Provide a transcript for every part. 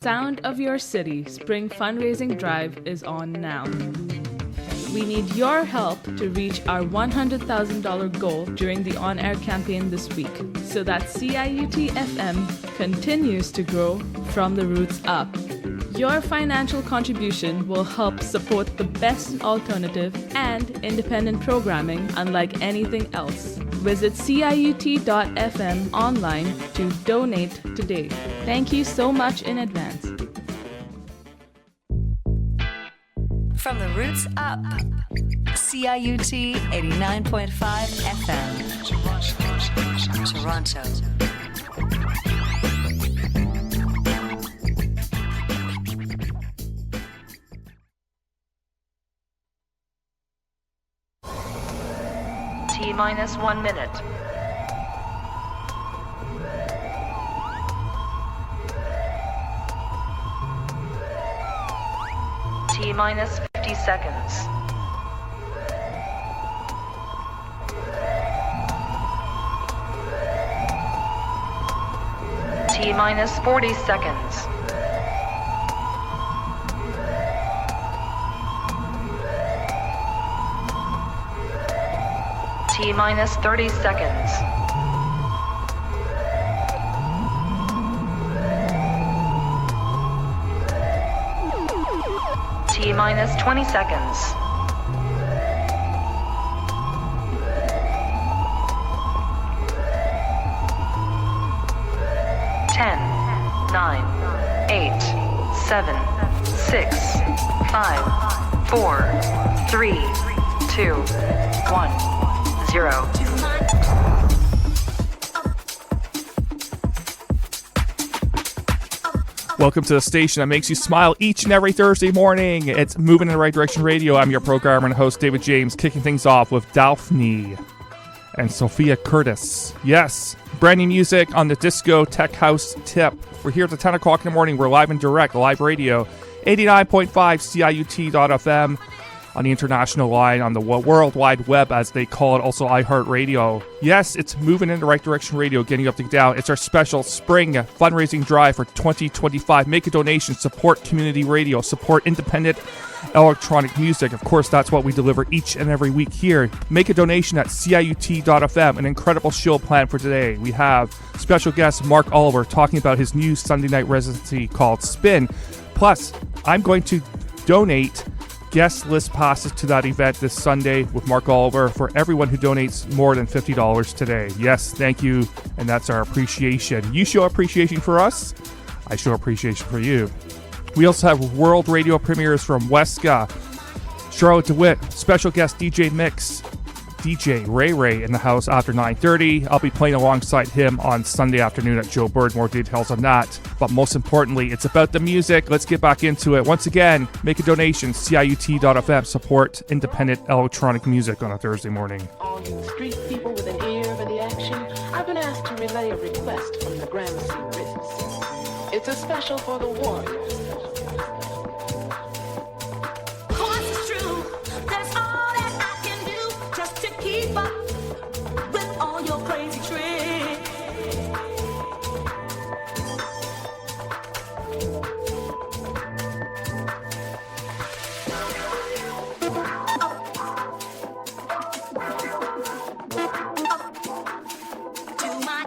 Sound of your city spring fundraising drive is on now. We need your help to reach our $100,000 goal during the on-air campaign this week so that CIUT FM continues to grow from the roots up. Your financial contribution will help support the best alternative and independent programming unlike anything else. Visit CIUT.FM online to donate today. Thank you so much in advance. From the roots up, CIUT 89.5 FM, Toronto. T-minus 1 minute. T-minus 50 seconds. T-minus 40 seconds. T-minus 30 seconds. T-minus 20 seconds. Ten, 9, 8, 7, 6, 5, 4, 3, 2, 1, 0. Welcome to the station that makes you smile each and every Thursday morning. It's Moving in the Right Direction Radio. I'm your programmer and host, David James, kicking things off with Daphne and Sophia Curtis. Yes, brand new music on the Disco Tech House tip. We're here at the 10 o'clock in the morning. We're live and direct, live radio, 89.5 CIUT.FM. On the international line, on the World Wide Web, as they call it, also iHeartRadio. Yes, it's Moving in the Right Direction Radio, getting up to down. It's our special spring fundraising drive for 2025. Make a donation, support community radio, support independent electronic music. Of course, that's what we deliver each and every week here. Make a donation at CIUT.FM. An incredible show planned for today. We have special guest Mark Oliver talking about his new Sunday night residency called Spin. Plus, I'm going to donate guest list passes to that event this Sunday with Mark Oliver for everyone who donates more than $50 today. Yes, thank you, and that's our appreciation. You show appreciation for us, I show appreciation for you. We also have world radio premieres from Weska, Charlotte DeWitt, special guest DJ Mix, DJ RAYRAY in the house after 9:30. I'll be playing alongside him on Sunday afternoon at Joe Bird. More details on that. But most importantly, it's about the music. Let's get back into it. Once again, make a donation. CIUT.FM. Support independent electronic music on a Thursday morning. All you street people with an ear for the action, I've been asked to relay a request from the Gramercy Ritz. It's a special for the warriors. Keep up with all your crazy tricks. To my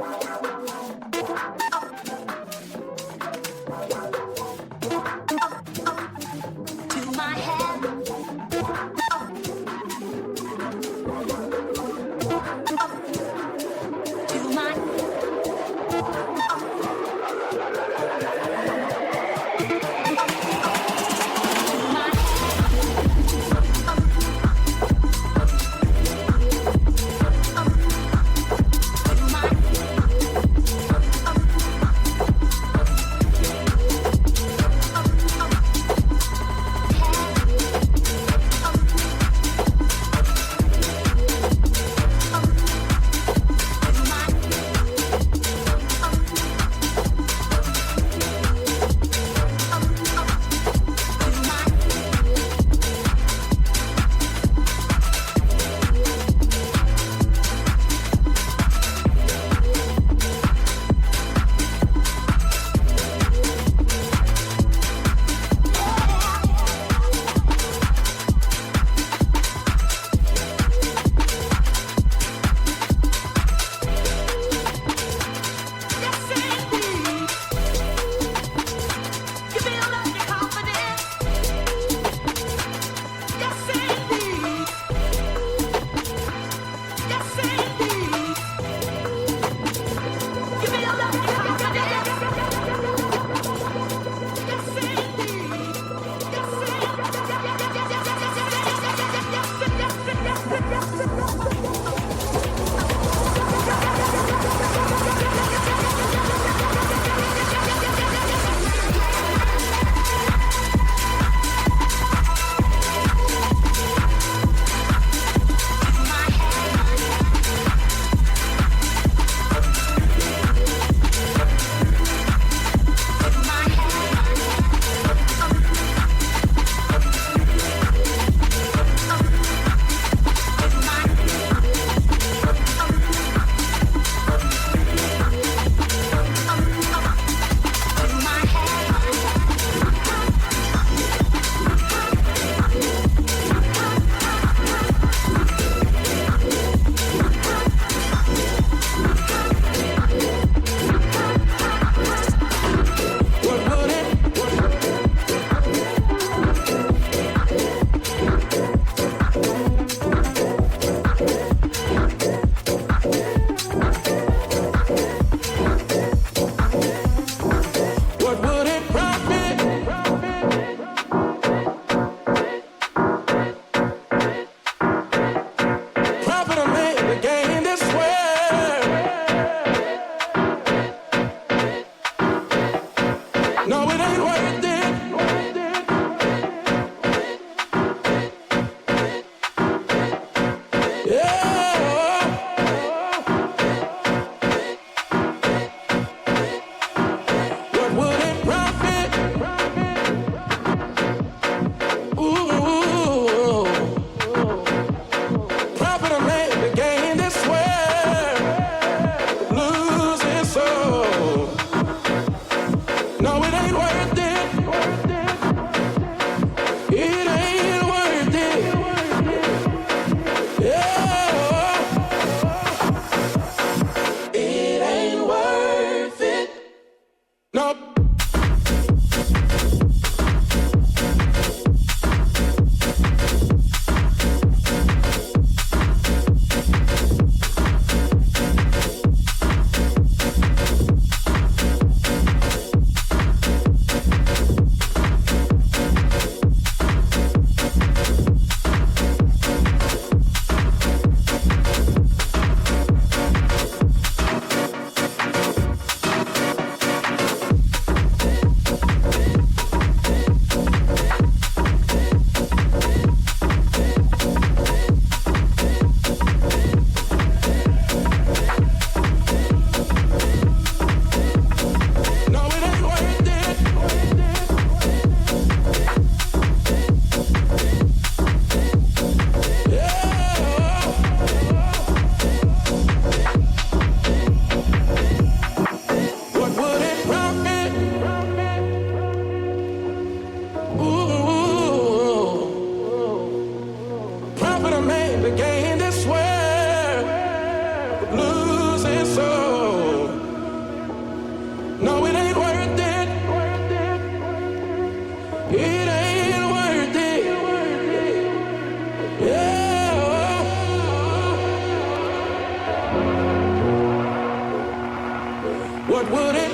It ain't worth it. Yeah. What would it?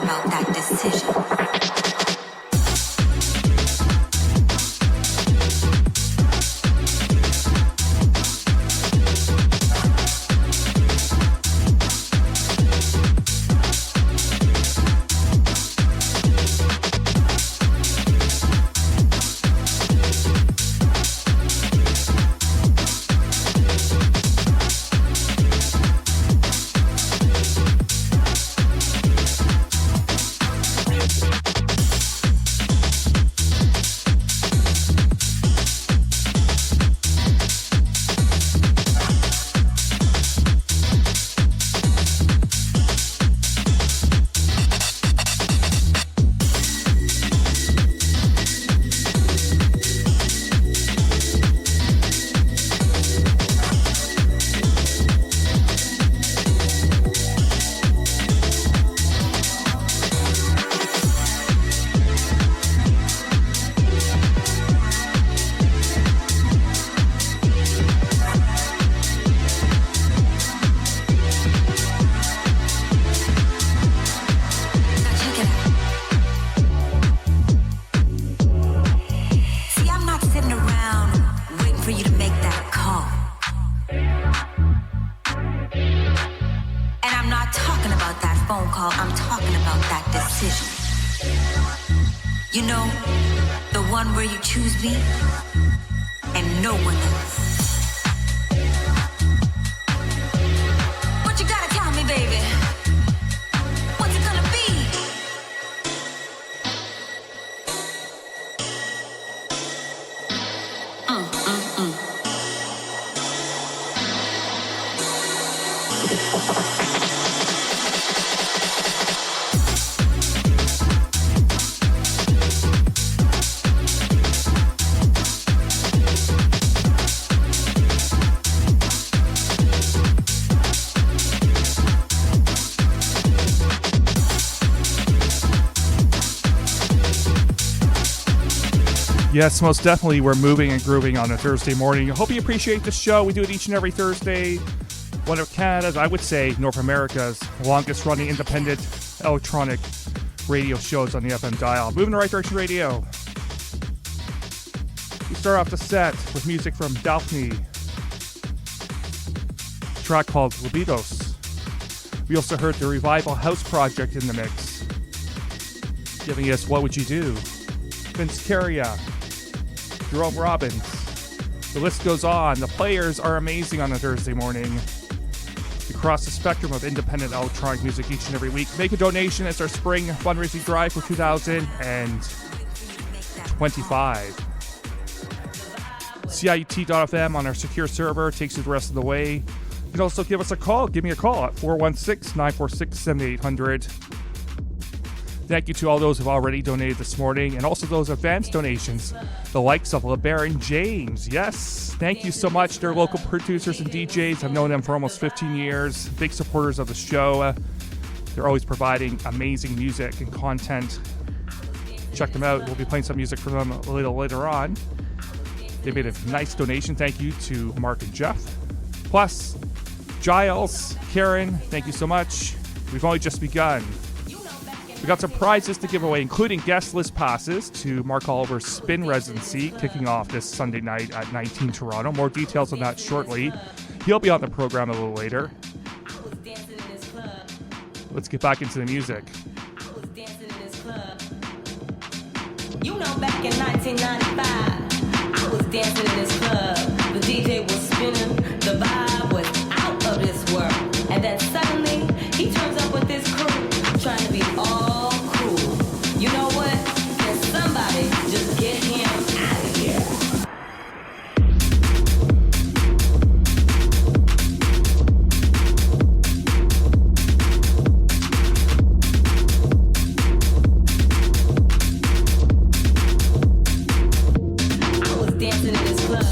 about that decision. Yes, most definitely. We're moving and grooving on a Thursday morning. I hope you appreciate the show. We do it each and every Thursday. One of Canada's, I would say, North America's longest running independent electronic radio shows on the FM dial. Moving in the Right Direction Radio. We start off the set with music from Daphne. A track called Libidos. We also heard the Revival House Project in the mix, giving us What Would You Do? Vince Caria, Jerome Robbins. The list goes on. The players are amazing on a Thursday morning. Across the spectrum of independent electronic music each and every week. Make a donation. It's our spring fundraising drive for 2025. CIUT.FM on our secure server takes you the rest of the way. You can also give us a call. Give me a call at 416-946-7800. Thank you to all those who have already donated this morning, and also those advanced donations, the likes of LeBaron James. Yes, thank you so much. They're local producers and DJs. I've known them for almost 15 years. Big supporters of the show. They're always providing amazing music and content. Check them out. We'll be playing some music for them a little later on. They made a nice donation. Thank you to Mark and Jeff. Plus, Giles, Karen, thank you so much. We've only just begun. We got some prizes to give away, including guest list passes to Mark Oliver's Spin residency, kicking off this Sunday night at 19 Toronto. More details on that shortly. He'll be on the program a little later. Let's get back into the music. You know, back in 1995, I was dancing in this club. The DJ was spinning, the vibe was out of this world. And then suddenly, he turns up with this crew, trying to be all cool. You know what? Can somebody just get him out of here? I was dancing in this club.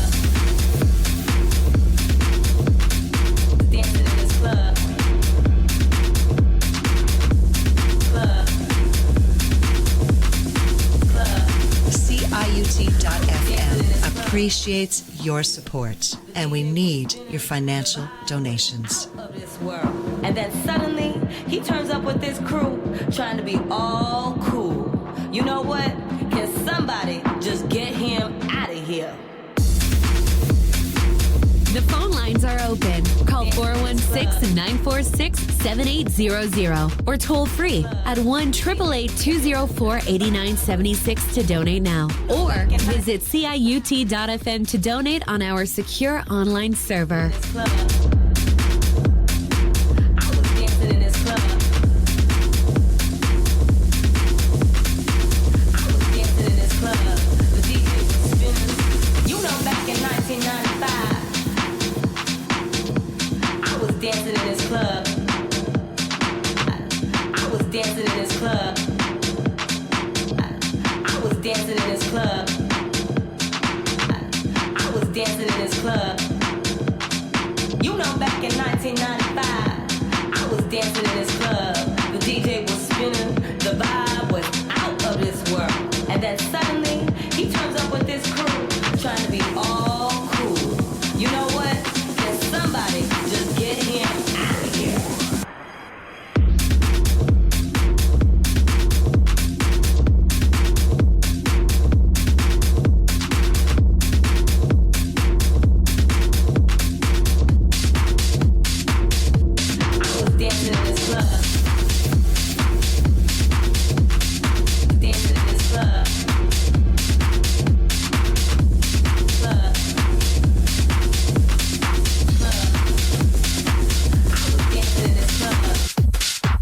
Dancing in this club. CIUT.FM appreciates your support, and we need your financial donations. And then suddenly he turns up with this crew, trying to be all cool. You know what? Can somebody just get him out of here? The phone lines are open. Call 416-946-7800 or toll free at 1-888-204-8976 to donate now. Or visit CIUT.FM to donate on our secure online server. Dancing in this club. I was dancing in this club. I was dancing in this club. I was dancing in this club. You know, back in 1995, I was dancing in this club. The DJ was spinning, the vibe was out of this world. And then suddenly, he turns up with this crew, trying to be all cool. You know what? Can somebody just get him out of here? I was dancing in this club. Dancing in this club.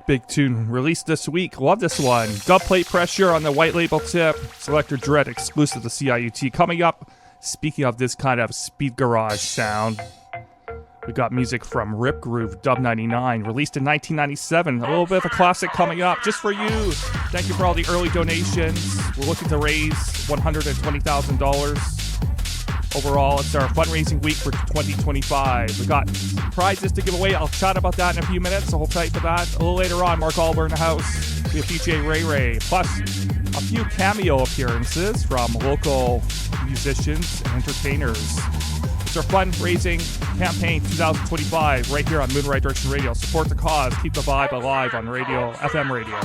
Big tune released this week. Love this one. Dub plate pressure on the white label tip. Selector Dread exclusive to CIUT. Coming up, speaking of this kind of speed garage sound, we got music from Rip Groove Dub 99, released in 1997. A little bit of a classic coming up just for you. Thank you for all the early donations. We're looking to raise $120,000. Overall, it's our fundraising week for 2025. We got prizes to give away. I'll chat about that in a few minutes, so hold tight for that. A little later on, Mark Oliver in the house. We have DJ RAYRAY, plus a few cameo appearances from local musicians and entertainers. It's our fundraising campaign 2025 right here on Moving Right Direction Radio. Support the cause. Keep the vibe alive on radio, FM radio.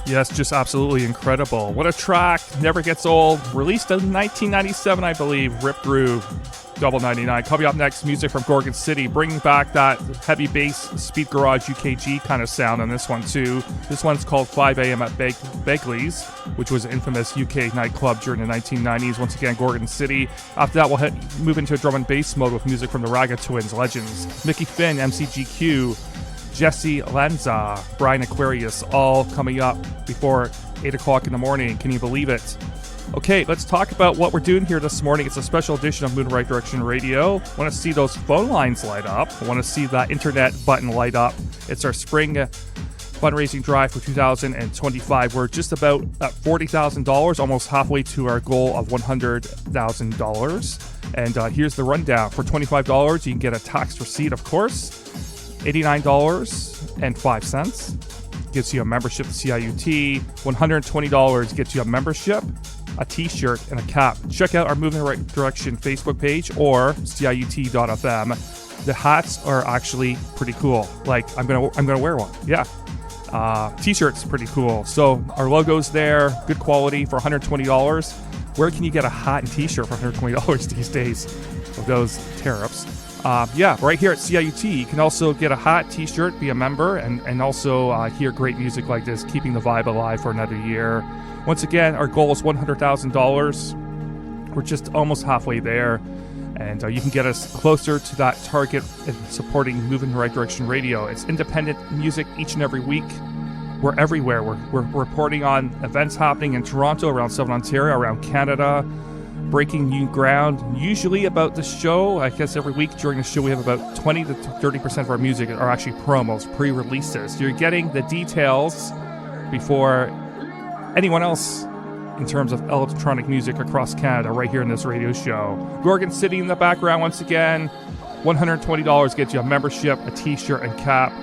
Yes, just absolutely incredible. What a track. Never gets old. Released in 1997, I believe. Rip Groove. Double 99. Coming up next, music from Gorgon City, bringing back that heavy bass, speed garage UKG kind of sound on this one too. This one's called 5 a.m. at Begley's, which was an infamous UK nightclub during the 1990s. Once again, Gorgon City. After that, we'll move into a drum and bass mode with music from the Raga Twins legends. Mickey Finn, MCGQ, Jesse Lanza, Brian Aquarius, all coming up before 8 o'clock in the morning. Can you believe it? Okay, let's talk about what we're doing here this morning. It's a special edition of Moon Right Direction Radio. I want to see those phone lines light up. I want to see that internet button light up. It's our spring fundraising drive for 2025. We're just about at $40,000, almost halfway to our goal of $100,000. And here's the rundown. For $25, you can get a tax receipt, of course. $89.05 gets you a membership to CIUT. $120 gets you a membership, a t-shirt, and a cap. Check out our Moving the Right Direction Facebook page or CIUT.fm. The hats are actually pretty cool. Like, I'm gonna wear one. Yeah. T-shirt's pretty cool. So our logo's there, good quality for $120. Where can you get a hat and t-shirt for $120 these days with those tariffs? Right here at CIUT. You can also get a hat, t-shirt, be a member, and also hear great music like this, keeping the vibe alive for another year. Once again, our goal is $100,000. We're just almost halfway there, and you can get us closer to that target in supporting Moving the Right Direction Radio. It's independent music each and every week. We're everywhere. We're reporting on events happening in Toronto, around Southern Ontario, around Canada, breaking new ground, usually about the show. I guess every week during the show we have about 20 to 30% of our music are actually promos, pre-releases. You're getting the details before anyone else in terms of electronic music across Canada right here in this radio show. Gorgon City in the background once again. $120 gets you a membership, a t-shirt, and cap.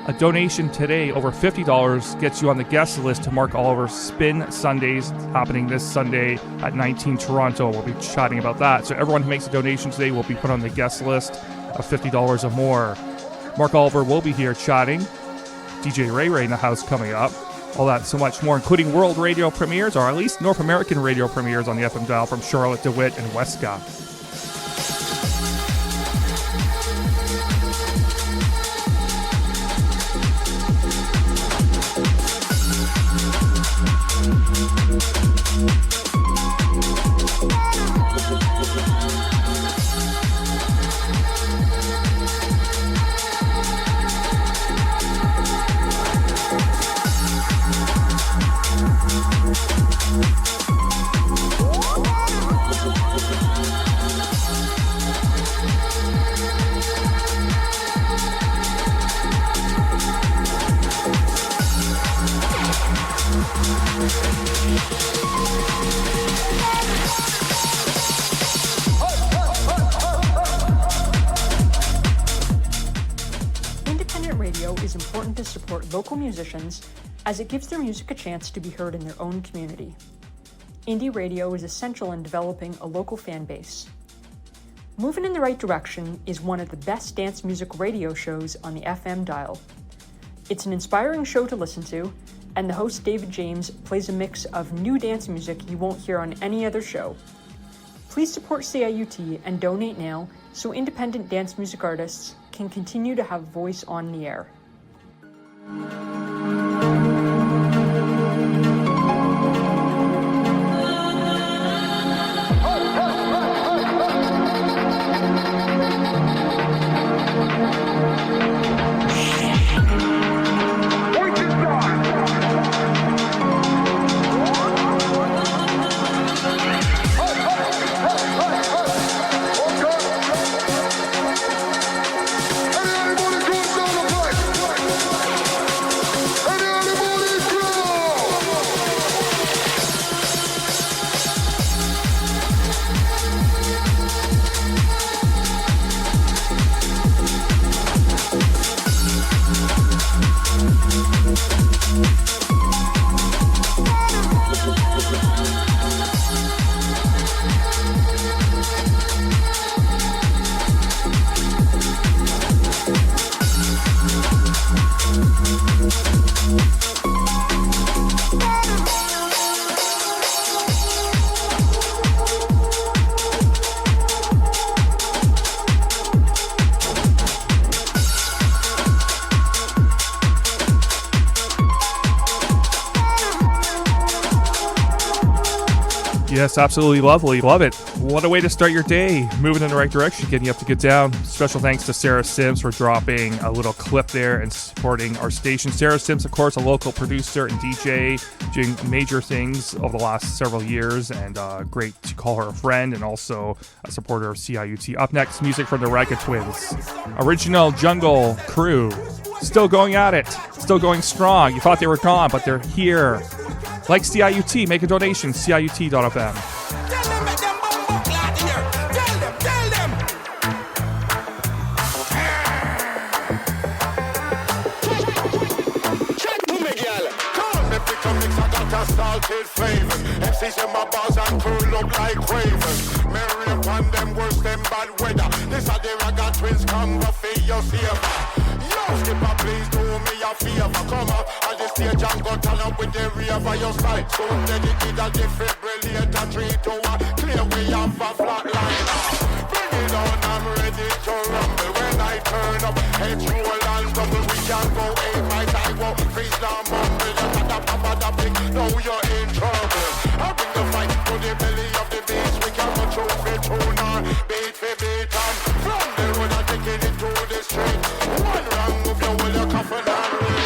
A donation today over $50 gets you on the guest list to Mark Oliver's Spin Sundays happening this Sunday at 19 Toronto. We'll be chatting about that. So everyone who makes a donation today will be put on the guest list of $50 or more. Mark Oliver will be here chatting. DJ RAYRAY in the house coming up. All that, so much more, including world radio premieres, or at least North American radio premieres on the FM dial from Charlotte, DeWitt, and Westka. Local musicians, as it gives their music a chance to be heard in their own community. Indie radio is essential in developing a local fan base. Moving in the Right Direction is one of the best dance music radio shows on the FM dial. It's an inspiring show to listen to, and the host David James plays a mix of new dance music you won't hear on any other show. Please support CIUT and donate now so independent dance music artists can continue to have voice on the air. Yes, absolutely lovely. Love it. What a way to start your day. Moving in the right direction, getting you up to get down. Special thanks to Sarah Sims for dropping a little clip there and supporting our station. Sarah Sims, of course, a local producer and DJ, doing major things over the last several years, and great to call her a friend and also a supporter of CIUT. Up next, music from the Raga Twins. Original Jungle Crew. Still going at it. Still going strong. You thought they were gone, but they're here. Like CIUT, make a donation, CIUT.fm. Salted flavors, MCs in my bars and curl up like ravens. Merry upon them worse than bad weather. This are the Raga Twins, come for your saver. Yo, skipper, please do me a favor. Come up on the stage and go turn up with the rear of your side. So dedicate a defibrillator 3 to 1. Clear we have a flat line. Bring it on, I'm ready to rumble. When I turn up, heads roll and double. We can go 8 miles, I go face down, mumble. Now you're in trouble. I bring the fight to the belly of the beast. We can't control the tuner, beat for beat. From the road I'm taking it to the street. One wrong move, you will your coffin and reach.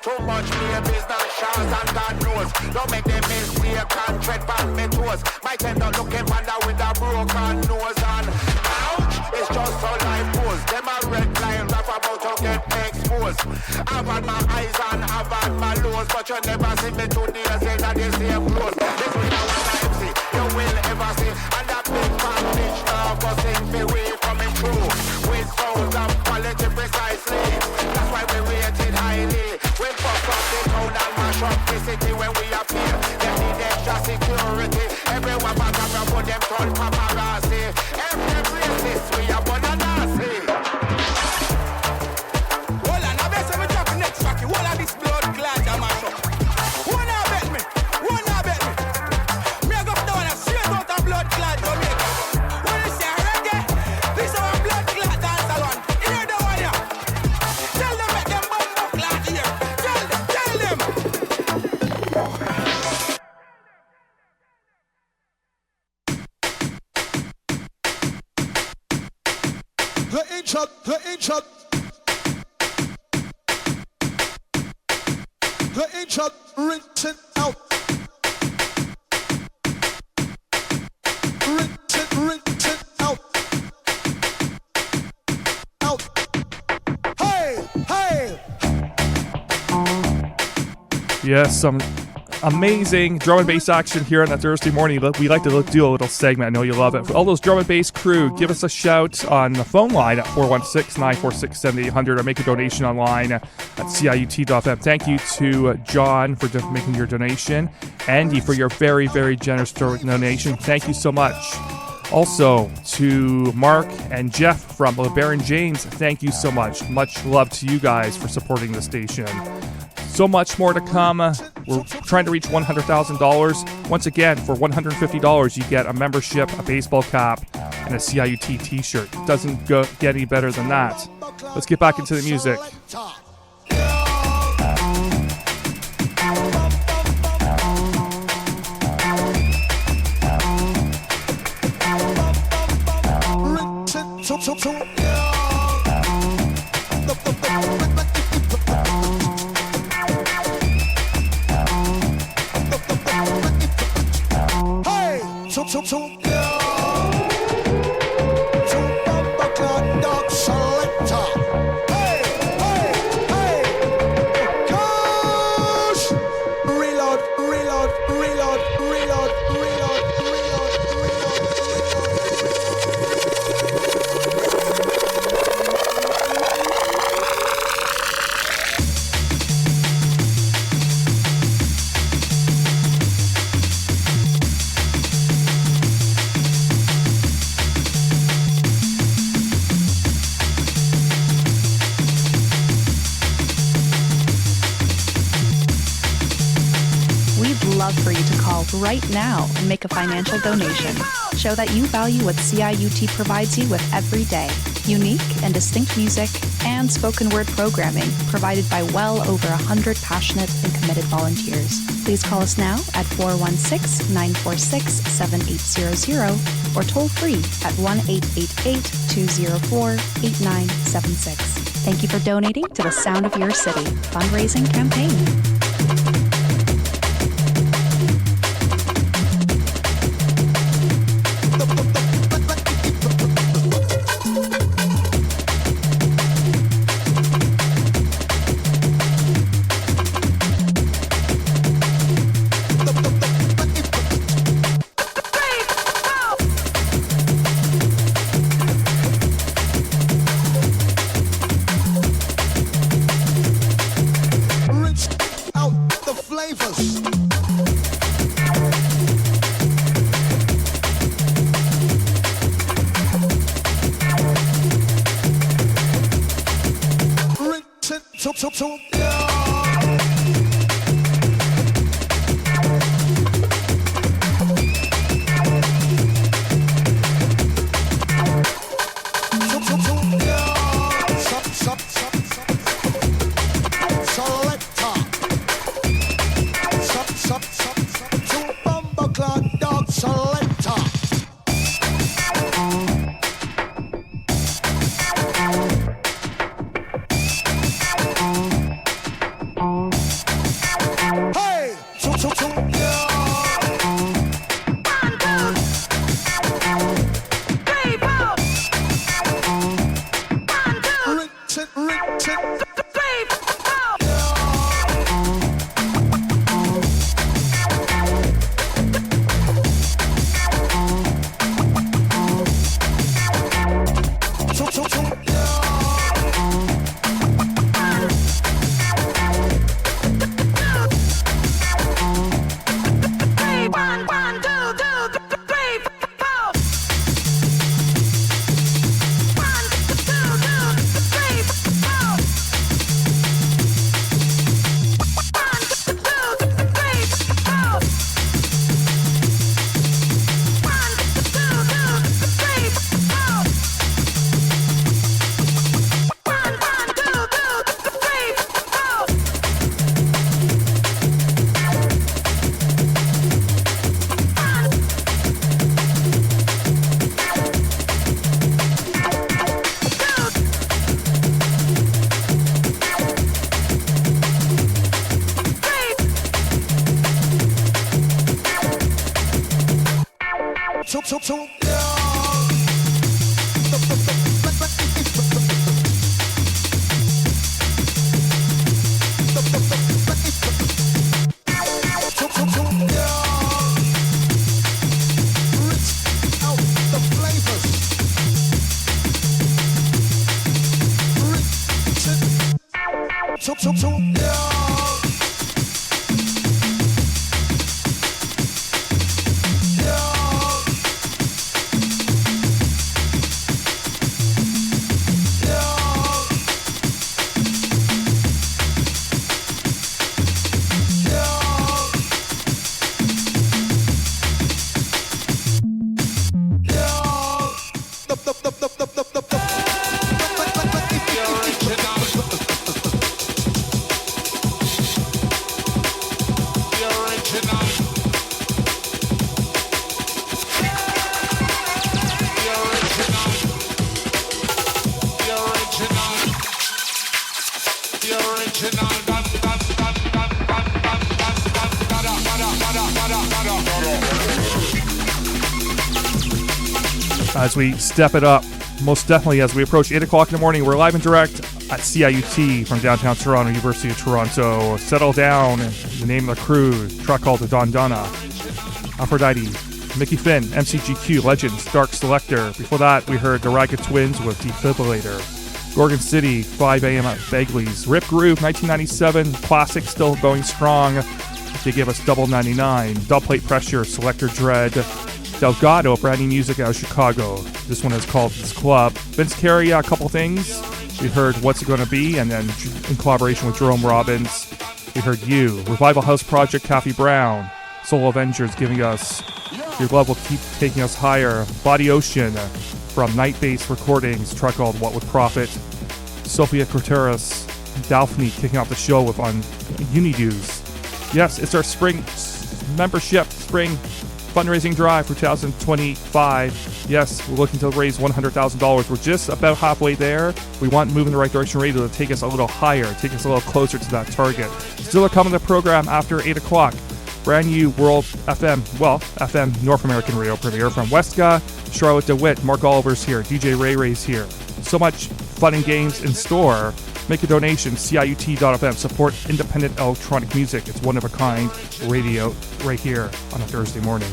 Too much babies, not shawls and God knows. Don't make them mistake and tread back me toes. Might end up looking panda with a broken nose. And ouch, it's just so life goes. Them a red line rap about to get exposed. I've had my eyes and I've had my lows, but you never see me 2 days in the same clothes. This will not what I see, you will ever see. And that big fat bitch now go sing me way coming through. With sounds of quality precisely. That's why we rated highly. We fuck up the town and mash up the city when we appear. Them need extra security. Everyone back up for them turn paparazzi. Every racist we are born a Nazi. Hold on, I bet some drop the next track. Hold on this blood clot and mash up. One now bet me. Me I go down and straight out a blood clot Jamaica. When you say reggae, this is our blood clot dance along. Hear the one here. Tell them make them bumbo clot here. The intro written out. Written out. Out. Hey. Yes, some amazing drum and bass action here on that Thursday morning. We like to do a little segment. I know you love it. For all those drum and bass crew, give us a shout on the phone line at 416-946-7800 or make a donation online at CIUT.fm. Thank you to John for making your donation. Andy for your very, very generous donation. Thank you so much. Also to Mark and Jeff from LeBaron James, thank you so much. Much love to you guys for supporting the station. So much more to come. We're trying to reach $100,000. Once again, for $150, you get a membership, a baseball cap, and a CIUT t-shirt. Doesn't get any better than that. Let's get back into the music. love for you to call right now and make a financial donation. Show that you value what CIUT provides you with every day. Unique and distinct music and spoken word programming provided by well over 100 passionate and committed volunteers. Please call us now at 416-946-7800 or toll free at 1-888-204-8976. Thank you for donating to the Sound of Your City fundraising campaign. As we step it up, most definitely as we approach 8 o'clock in the morning, we're live and direct at CIUT from downtown Toronto, University of Toronto. Settle Down, the name of the crew, track called the Don Donna. Aphrodite, Mickey Finn, MCGQ, Legends, Dark Selector. Before that, we heard the Ragged Twins with Defibrillator. Gorgon City, 5 a.m. at Begley's. Rip Groove, 1997, classic, still going strong. They gave us Double 99. Double Plate Pressure, Selector Dread. Delgado, brand new music out of Chicago. This one is called This Club. Vince Carey, a couple things. We heard What's It Gonna Be, and then in collaboration with Jerome Robbins, we heard You. Revival House Project, Kathy Brown. Soul Avengers giving us Your Love Will Keep Taking Us Higher. Body Ocean from Night Base Recordings, track called What Would Profit. Sophia Corteris, Daphne kicking off the show with on Unidues. Yes, it's our spring membership, spring fundraising drive for 2025. Yes, we're looking to raise $100,000. We're just about halfway there. We want Moving in the Right Direction Radio to take us a little higher, take us a little closer to that target. Still a coming to the program after 8 o'clock. Brand new World FM, FM North American Radio premiere from Westka, Charlotte DeWitt, Mark Oliver's here, DJ RAYRAY's here. So much fun and games in store. Make a donation, CIUT.FM. Support independent electronic music. It's one of a kind radio right here on a Thursday morning.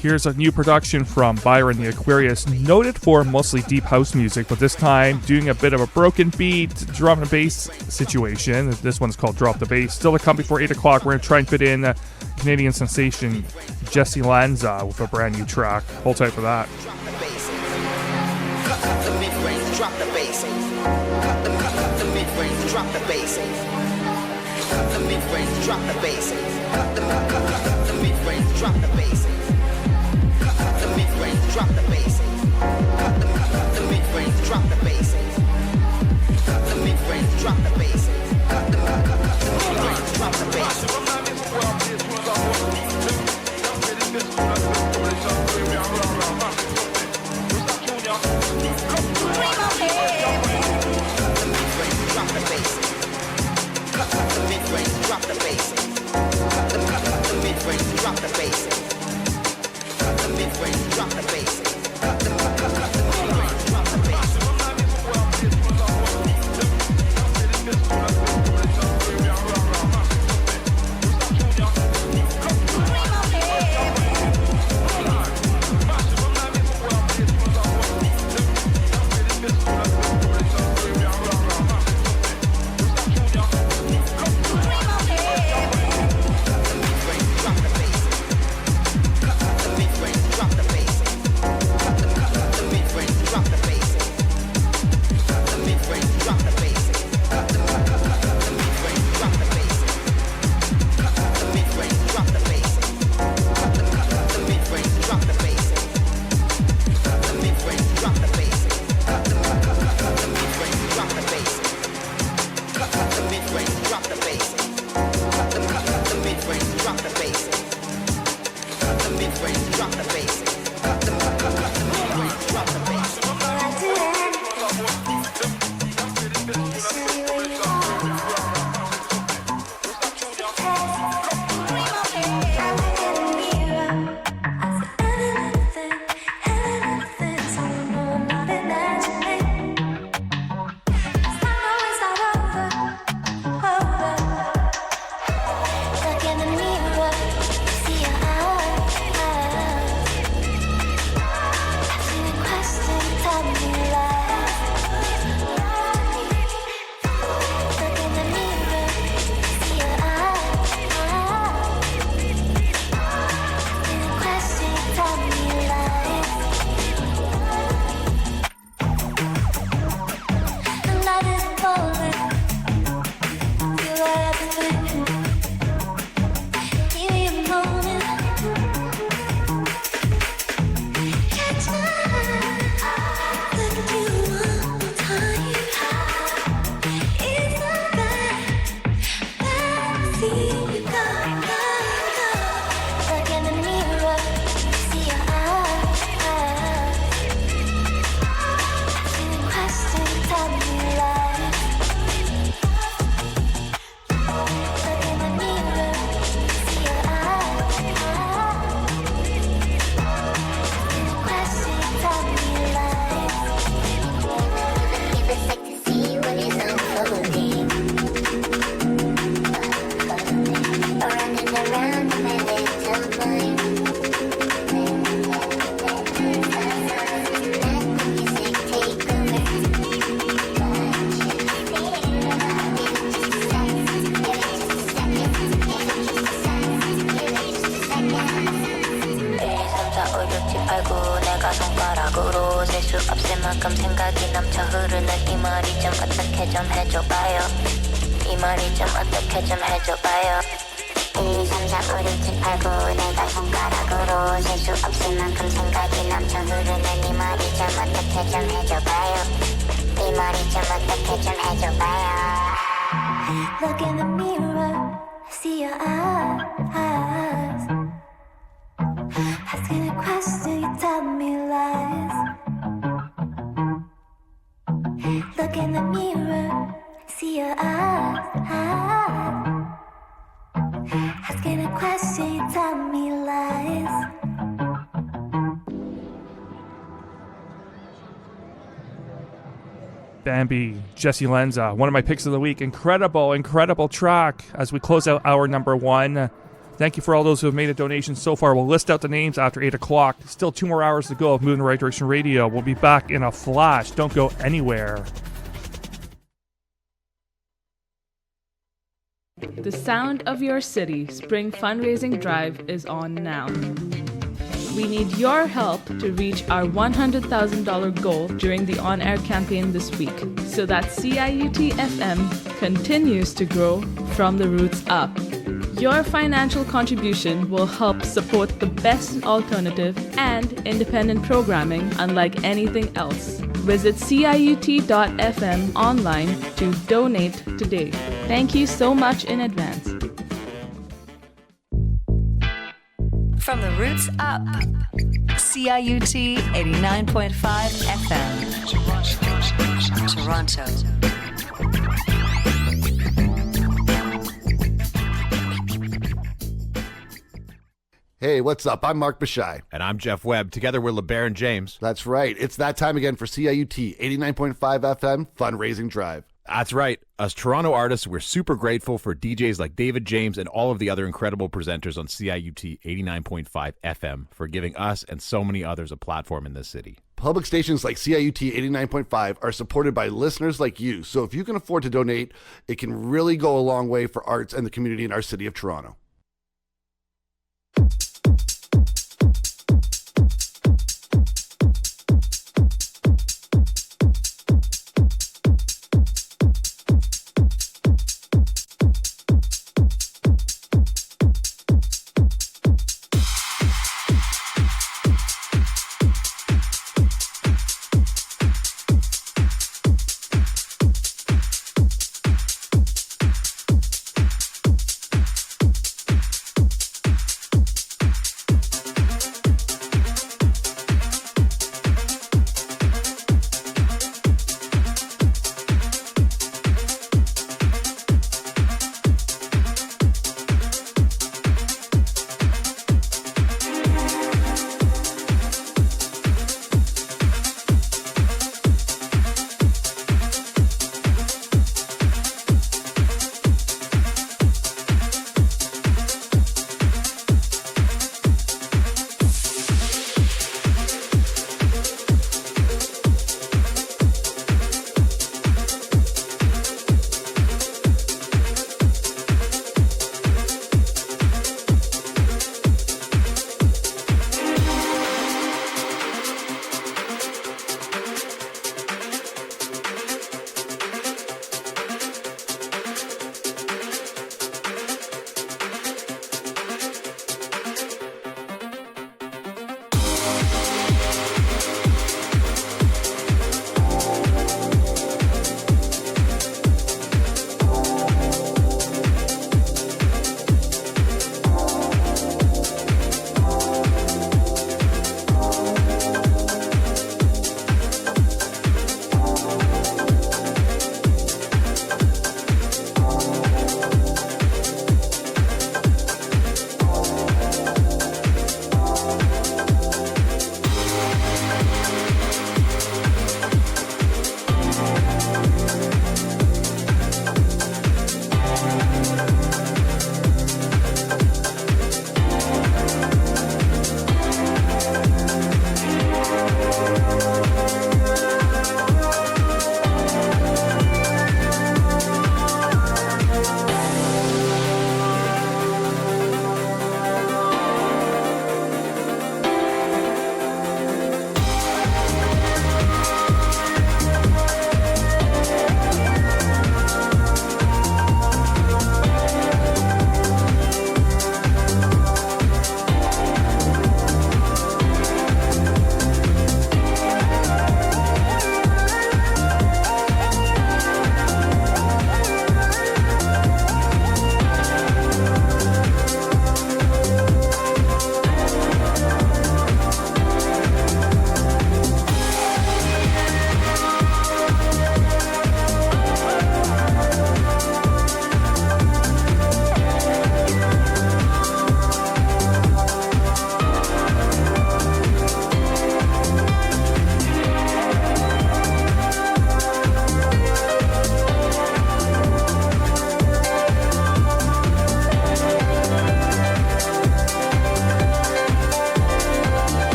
Here's a new production from Byron the Aquarius, noted for mostly deep house music, but this time doing a bit of a broken beat, drum and bass situation. This one's called Drop the Bass. Still to come before 8 o'clock. We're going to try and fit in Canadian sensation Jesse Lanza with a brand new track. Hold tight for that. Cut the mid-range, drop the bass. Cut the mid-range, drop the bass. Cut the mid-range, drop the bass. Cut the mid-range, drop the bass. Cut the mid-range, drop the bass. Cut the mid-range, drop the bass. Cut the mid-range, drop the bass. Cut the mid-range, drop the bass. Drop the bass. Cut the mid-range, drop the bass. Cut the mid-range, drop the bass. Cut the mid-range, drop the bass. Look in the mirror, see your eyes. Asking a question, you tell me lies. Look in the mirror, see your eyes. Asking a question, you tell me lies. Bambi, Jesse Lenza, one of my picks of the week. Incredible track as we close out hour number one. Thank you for all those who have made a donation so far. We'll list out the names after 8 o'clock. Still 2 more hours to go of Moving in the Right Direction Radio. We'll be back in a flash. Don't go anywhere. The Sound of Your City Spring Fundraising Drive is on now. We need your help to reach our $100,000 goal during the on-air campaign this week so that CIUT FM continues to grow from the roots up. Your financial contribution will help support the best alternative and independent programming unlike anything else. Visit CIUT.FM online to donate today. Thank you so much in advance. From the roots up, CIUT 89.5 FM, Toronto. Hey, what's up? I'm Mark Bashai. And I'm Jeff Webb. Together we're LeBaron and James. That's right. It's that time again for CIUT 89.5 FM Fundraising Drive. That's right. As Toronto artists, we're super grateful for DJs like David James and all of the other incredible presenters on CIUT 89.5 FM for giving us and so many others a platform in this city. Public stations like CIUT 89.5 are supported by listeners like you, so if you can afford to donate, it can really go a long way for arts and the community in our city of Toronto.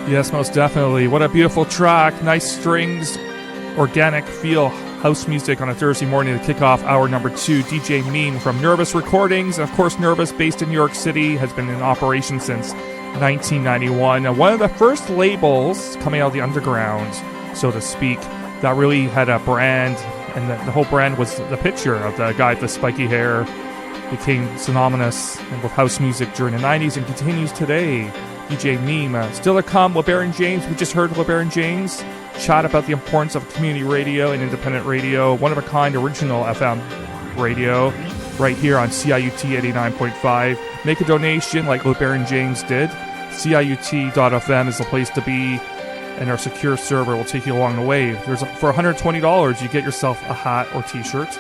Yes, most definitely. What a beautiful track. Nice strings, organic feel, house music on a Thursday morning to kick off hour number 2. DJ Meme from Nervous Recordings. And of course, Nervous, based in New York City, has been in operation since 1991. One of the first labels coming out of the underground, so to speak, that really had a brand, and the whole brand was the picture of the guy with the spiky hair. Became synonymous with house music during the 90s and continues today. DJ Meme. Still to come, LeBaron James. We just heard LeBaron James chat about the importance of community radio and independent radio, one-of-a-kind original FM radio, right here on CIUT 89.5. Make a donation like LeBaron James did. CIUT.FM is the place to be, and our secure server will take you along the way. For $120, you get yourself a hat or t-shirt.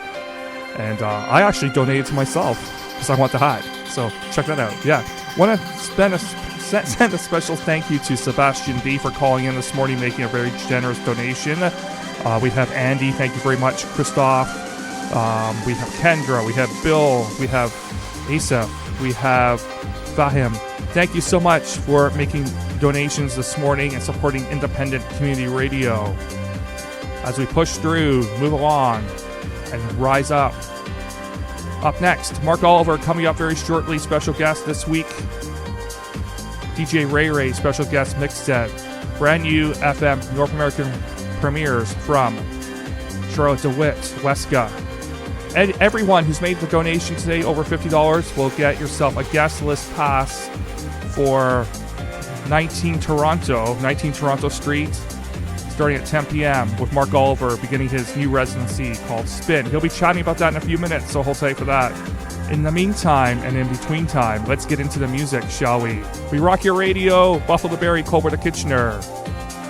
And I actually donated to myself because I want the hat. So check that out. Yeah. Want to send a special thank you to Sebastian B for calling in this morning, making a very generous donation. We have Andy, thank you very much. Christoph. We have Kendra. We have Bill. We have Asa. We have Fahim. Thank you so much for making donations this morning and supporting independent community radio. As we push through, move along, and rise up. Up next, Mark Oliver coming up very shortly. Special guest this week, DJ RAYRAY, special guest mix set. Brand new FM North American premieres from Charlotte DeWitt, Weska. And everyone who's made the donation today over $50 will get yourself a guest list pass for 19 Toronto Street, starting at 10 p.m. with Mark Oliver beginning his new residency called Spin. He'll be chatting about that in a few minutes, so hold tight for that. In the meantime and in between time, let's get into the music, shall we? We rock your radio, Buffalo Berry, Colbert to Kitchener.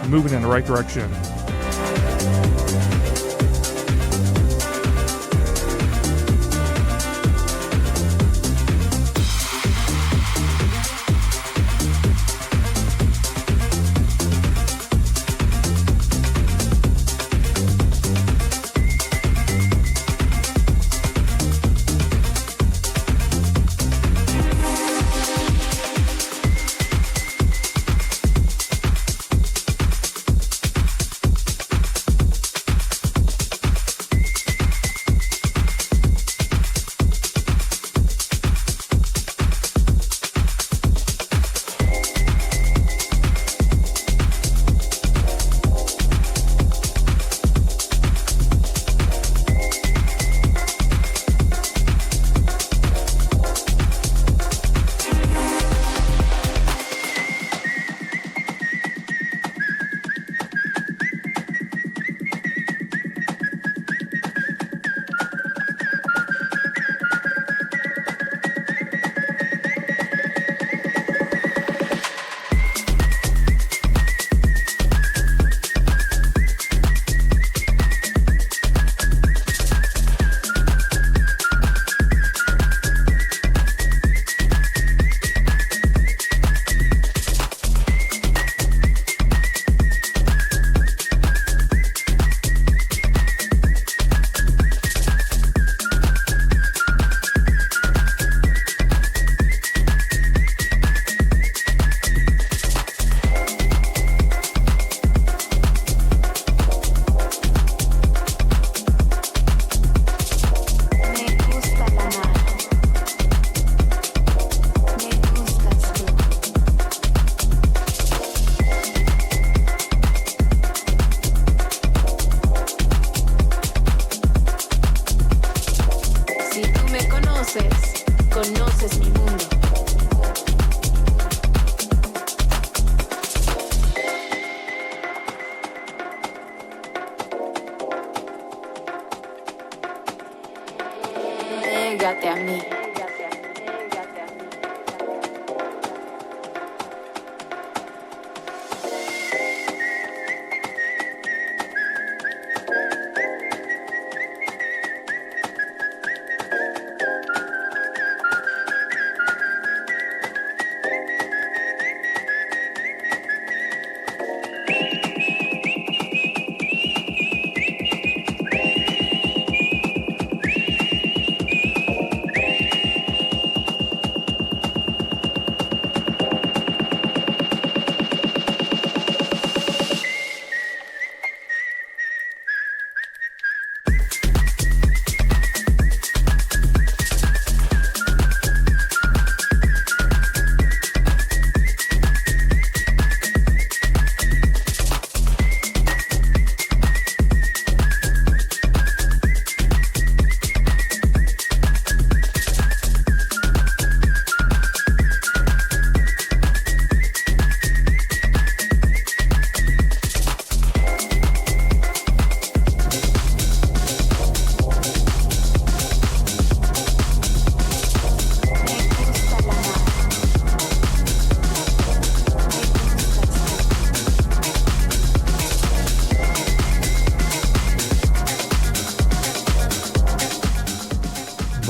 Moving in the right direction.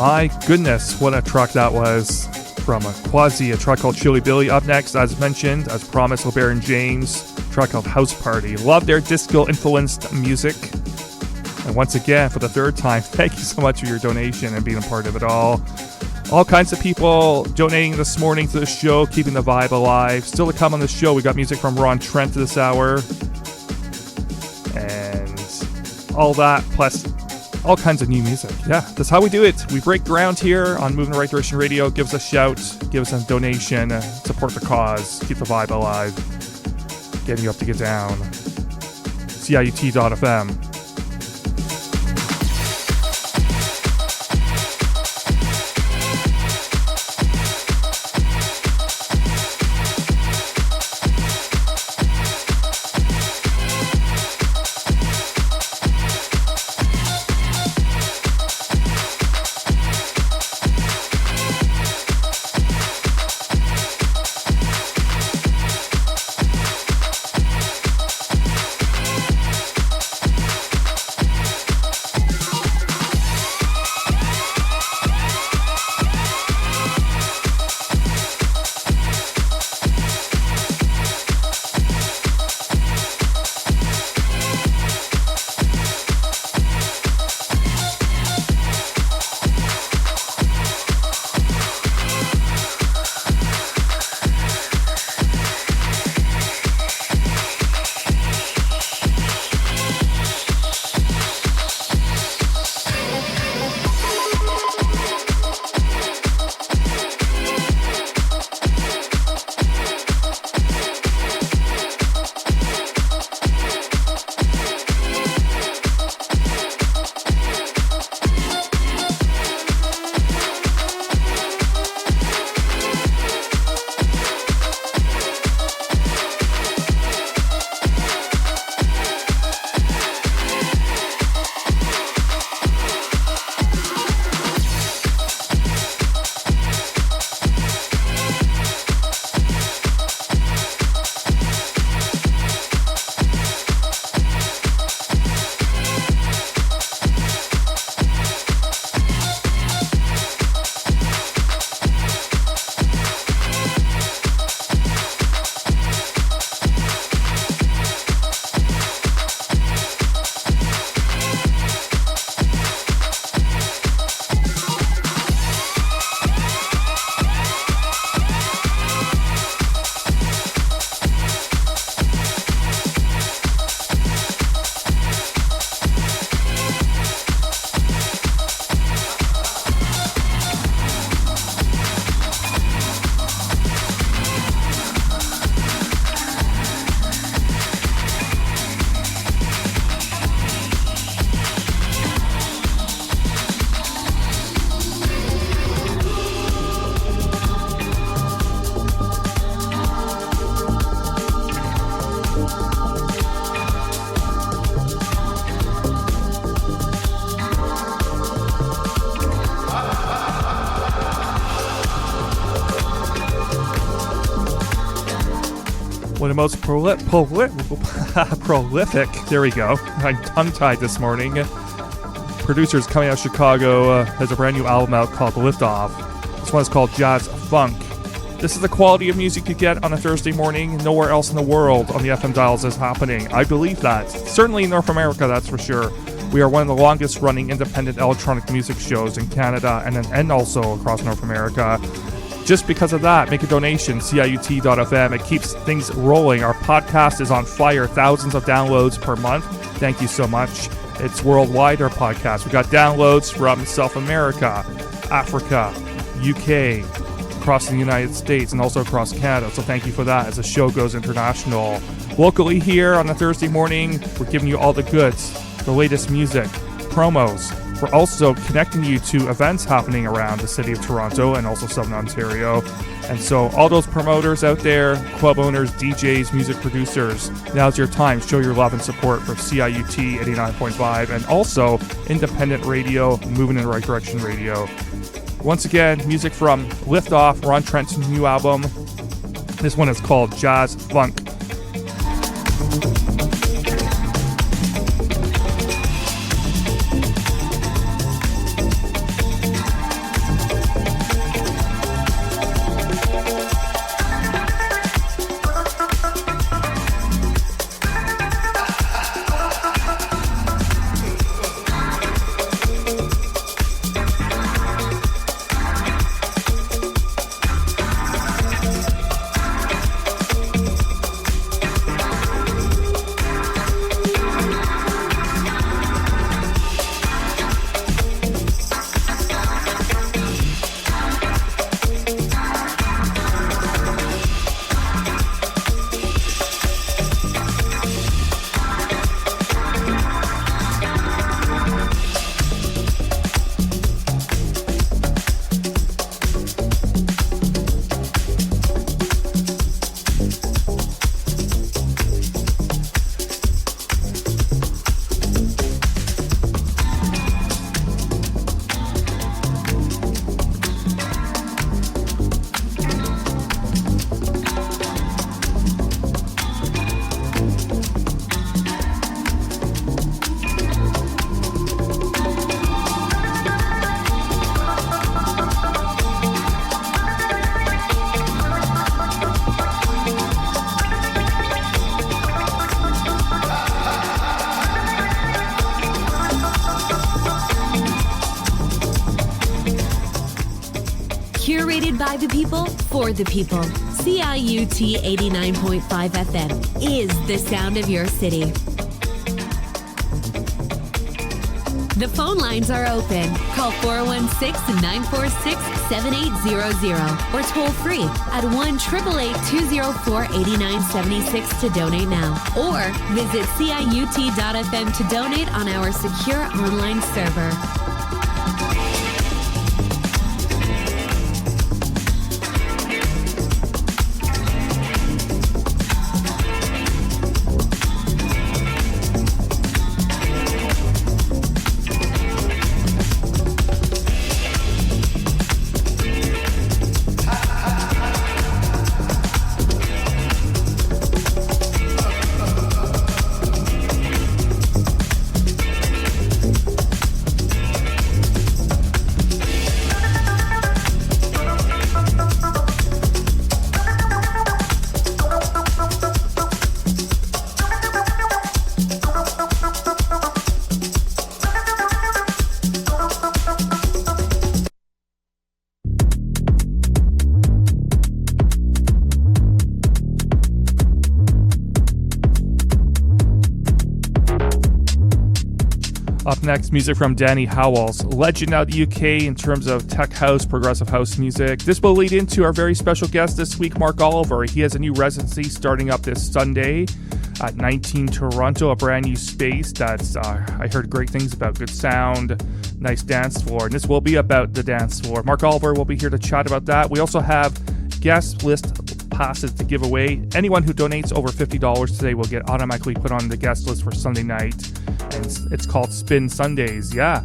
My goodness, what a track that was from Quasi, a track called Chili Billy. Up next, as mentioned, as promised, LeBaron James, a track called House Party. Love their disco-influenced music. And once again, for the third time, thank you so much for your donation and being a part of it all. All kinds of people donating this morning to the show, keeping the vibe alive. Still to come on the show, we got music from Ron Trent this hour. And all that, plus all kinds of new music. Yeah, that's how we do it. We break ground here on Moving in the Right Direction Radio. Give us a shout, give us a donation, support the cause, keep the vibe alive, getting you up to get down. CIUT.FM. One of the most prolific, there we go, I'm tongue-tied this morning, producers coming out of Chicago, has a brand new album out called Liftoff. This one is called Jazz Funk. This is the quality of music you get on a Thursday morning. Nowhere else in the world on the FM dials is happening. I believe that. Certainly in North America, that's for sure. We are one of the longest running independent electronic music shows in Canada and also across North America. Just because of that, make a donation, CIUT.FM. It keeps things rolling. Our podcast is on fire, thousands of downloads per month. Thank you so much. It's worldwide, our podcast. We got downloads from South America, Africa, UK, across the United States, and also across Canada. So thank you for that as the show goes international. Locally here on a Thursday morning, we're giving you all the goods, the latest music, promos. We're also connecting you to events happening around the city of Toronto and also Southern Ontario. And so all those promoters out there, club owners, DJs, music producers, now's your time. Show your love and support for CIUT 89.5 and also independent radio, Moving in the Right Direction Radio. Once again, music from Liftoff, Ron Trent's new album. This one is called Jazz Funk. By the people, for the people. CIUT 89.5 FM is the sound of your city. The phone lines are open. Call 416-946-7800 or toll free at 1-888-204-8976 to donate now. Or visit CIUT.FM to donate on our secure online server. Up next, music from Danny Howells, legend out of the UK in terms of tech house, progressive house music. This will lead into our very special guest this week, Mark Oliver. He has a new residency starting up this Sunday at 19 Toronto, a brand new space that's, I heard great things about, good sound, nice dance floor, and this will be about the dance floor. Mark Oliver will be here to chat about that. We also have guest list passes to give away. Anyone who donates over $50 today will get automatically put on the guest list for Sunday night. And it's called Spin Sundays, yeah.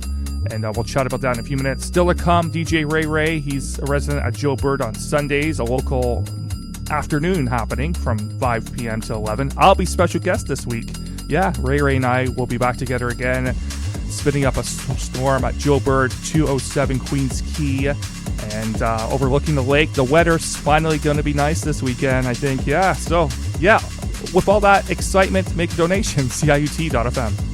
And we'll chat about that in a few minutes. Still to come, DJ RAYRAY. He's a resident at Joe Bird on Sundays, a local afternoon happening from 5 p.m. to 11. I'll be special guest this week. Yeah, RAYRAY and I will be back together again, spinning up a storm at Joe Bird, 207 Queens Quay, and overlooking the lake. The weather's finally going to be nice this weekend, I think. Yeah, so, yeah, with all that excitement, make a donation, CIUT.FM.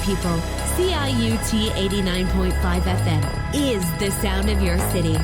people. CIUT 89.5 FM is the sound of your city.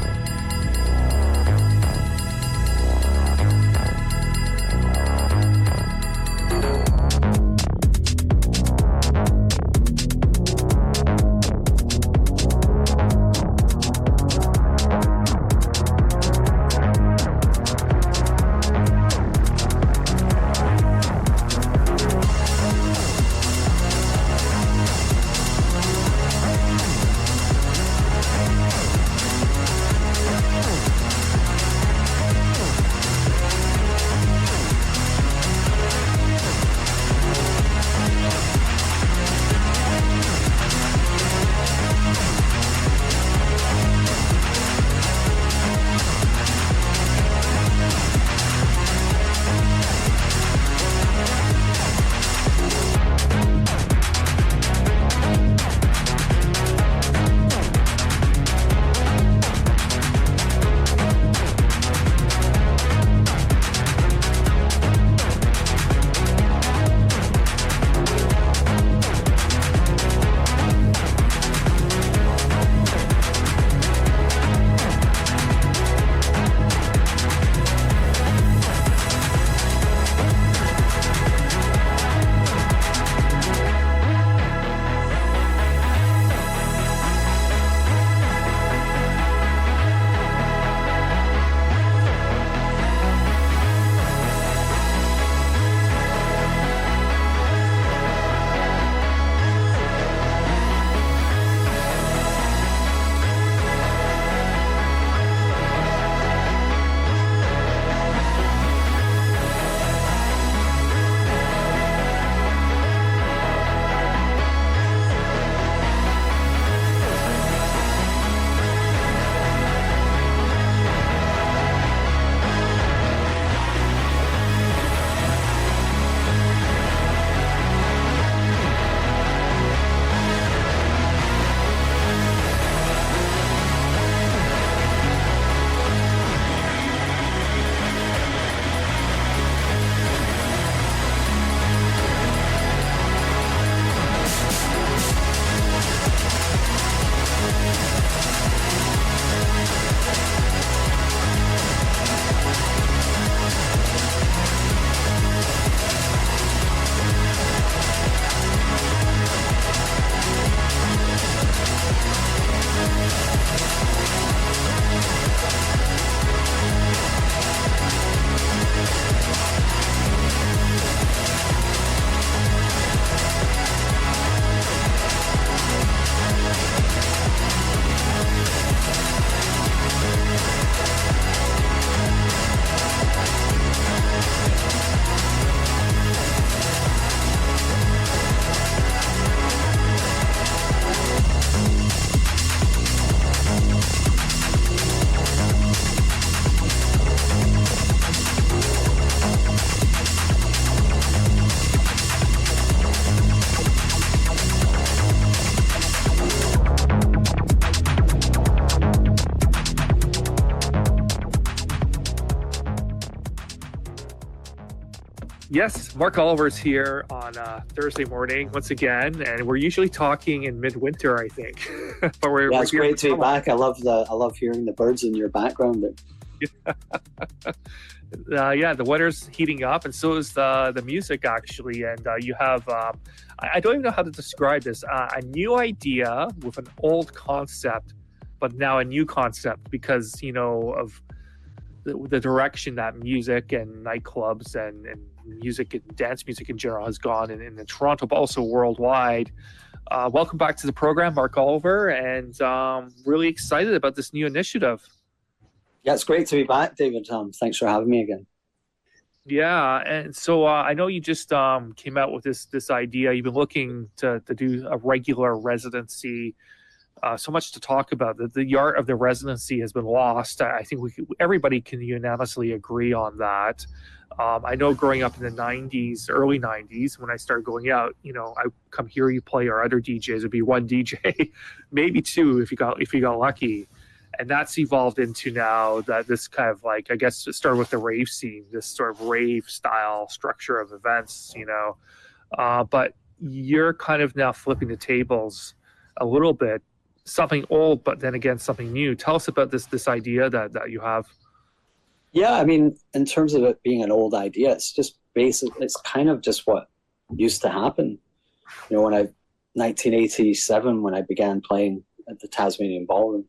Yes, Mark Oliver's here on Thursday morning once again, and we're usually talking in midwinter, I think. But yeah, it's great to be back. I love hearing the birds in your background. Yeah, the weather's heating up, and so is the music actually. And you have I don't even know how to describe this. A new idea with an old concept, but now a new concept because of the direction that music and nightclubs and music and dance music in general has gone in Toronto, but also worldwide. Welcome back to the program, Mark Oliver, and really excited about this new initiative. Yeah, it's great to be back, David. Thanks for having me again. Yeah, and so I know you just came out with this idea. You've been looking to do a regular residency. So much to talk about. The art of the residency has been lost. I think everybody can unanimously agree on that. I know growing up in the 90s, early 90s, when I started going out, I come hear you play, or other DJs would be one DJ, maybe two if you got lucky. And that's evolved into now that this kind of like, I guess it started with the rave scene, this sort of rave style structure of events, but you're kind of now flipping the tables a little bit, something old, but then again, something new. Tell us about this idea that you have. Yeah, I mean, in terms of it being an old idea, it's just basic. It's kind of just what used to happen. You know, 1987, when I began playing at the Tasmanian Ballroom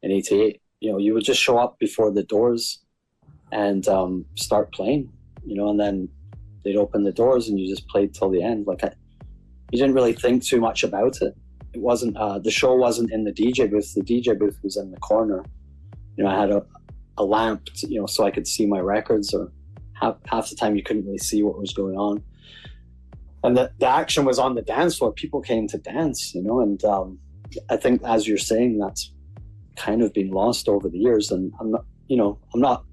in 88, you know, you would just show up before the doors and start playing, you know, and then they'd open the doors and you just played till the end. Like, you didn't really think too much about it. It wasn't, the show wasn't in the DJ booth. The DJ booth was in the corner. You know, I had a lamp, you know, so I could see my records, or half the time you couldn't really see what was going on. And the action was on the dance floor. People came to dance, you know, and I think, as you're saying, that's kind of been lost over the years. And I'm not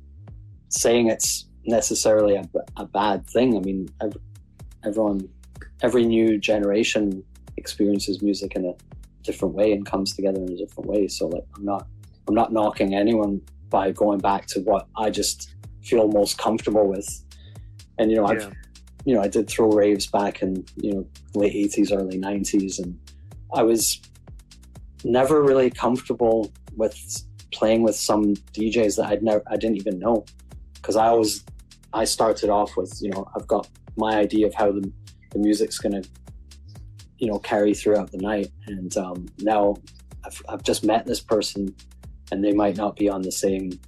saying it's necessarily a bad thing. I mean, every new generation experiences music in a different way and comes together in a different way. So, like, I'm not knocking anyone by going back to what I just feel most comfortable with. And, you know, I did throw raves back in, you know, late 80s, early 90s, and I was never really comfortable with playing with some DJs that I didn't even know, because I started off with, you know, I've got my idea of how the music's gonna, you know, carry throughout the night, and now I've just met this person, and they might not be on the same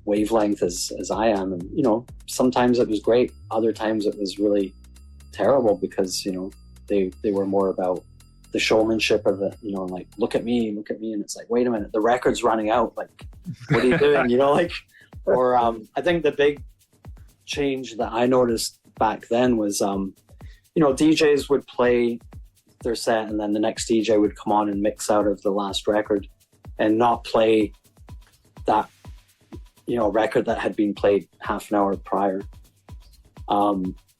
wavelength as I am. And, you know, sometimes it was great, other times it was really terrible, because, you know, they were more about the showmanship of it, you know, like, look at me, and it's like, wait a minute, the record's running out, like, what are you doing? You know, like, or I think the big change that I noticed back then was, you know, DJs would play their set, and then the next DJ would come on and mix out of the last record and not play that, you know, record that had been played half an hour prior.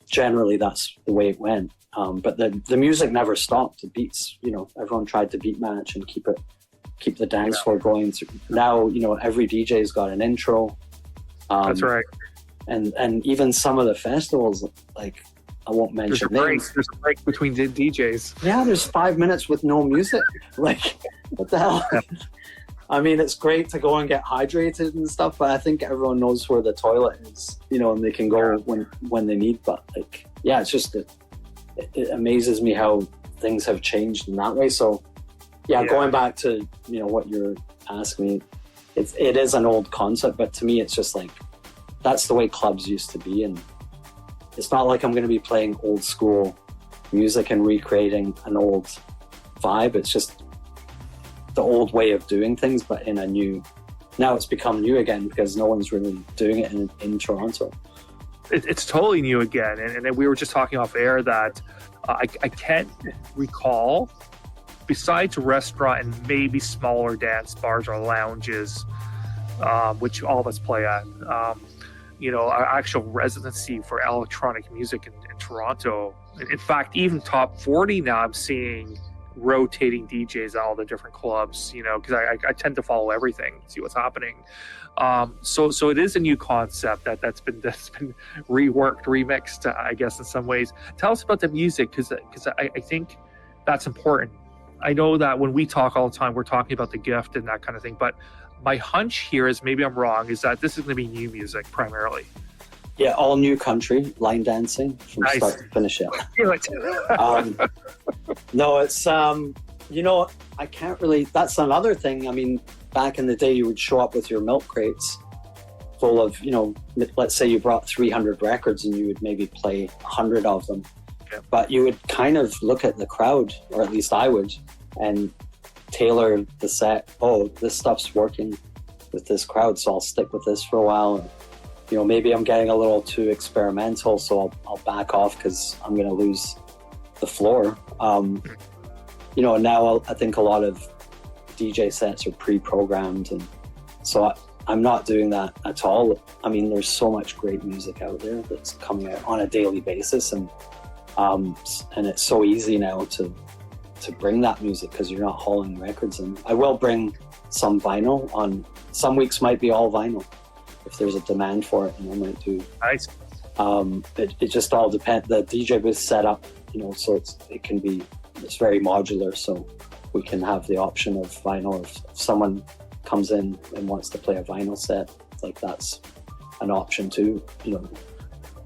Generally, that's the way it went. But the music never stopped. The beats, you know, everyone tried to beat match and keep the dance floor going. Now, you know, every DJ's got an intro. That's right. And even some of the festivals, like, I won't mention names. There's a break between the DJs. Yeah, there's 5 minutes with no music. Like, what the hell? Yeah. I mean, it's great to go and get hydrated and stuff, but I think everyone knows where the toilet is, you know, and they can go when they need. But, like, yeah, it's just it amazes me how things have changed in that way. So, yeah, going back to, you know, what you're asking me, it is an old concept, but to me, it's just like, that's the way clubs used to be. And it's not like I'm going to be playing old school music and recreating an old vibe. It's just the old way of doing things, but in a new, now it's become new again because no one's really doing it in Toronto. It's totally new again. And we were just talking off air that I can't recall, besides restaurant and maybe smaller dance bars or lounges, which all of us play at, you know, our actual residency for electronic music in Toronto. In fact, even top 40 now, I'm seeing rotating DJs at all the different clubs, you know, because I tend to follow everything, see what's happening. So it is a new concept that's been reworked, remixed, I guess, in some ways. Tell us about the music, because I think that's important. I know that when we talk all the time, we're talking about the gift and that kind of thing, but my hunch here is, maybe I'm wrong, is that this is going to be new music primarily. Yeah, all new country, line dancing from start to finish. No, it's, you know, I can't really, that's another thing. I mean, back in the day, you would show up with your milk crates full of, you know, let's say you brought 300 records and you would maybe play 100 of them. Yeah. But you would kind of look at the crowd, or at least I would, and tailor the set. Oh, this stuff's working with this crowd, so I'll stick with this for a while. And, you know, maybe I'm getting a little too experimental, so I'll back off because I'm going to lose the floor. You know, now I think a lot of DJ sets are pre-programmed, and so I'm not doing that at all. I mean, there's so much great music out there that's coming out on a daily basis, and it's so easy now to bring that music because you're not hauling records in. I will bring some vinyl on. Some weeks might be all vinyl if there's a demand for it, and I might do. Nice. It just all depends. The DJ booth setup so it's very modular, so we can have the option of vinyl. If someone comes in and wants to play a vinyl set, like that's an option too.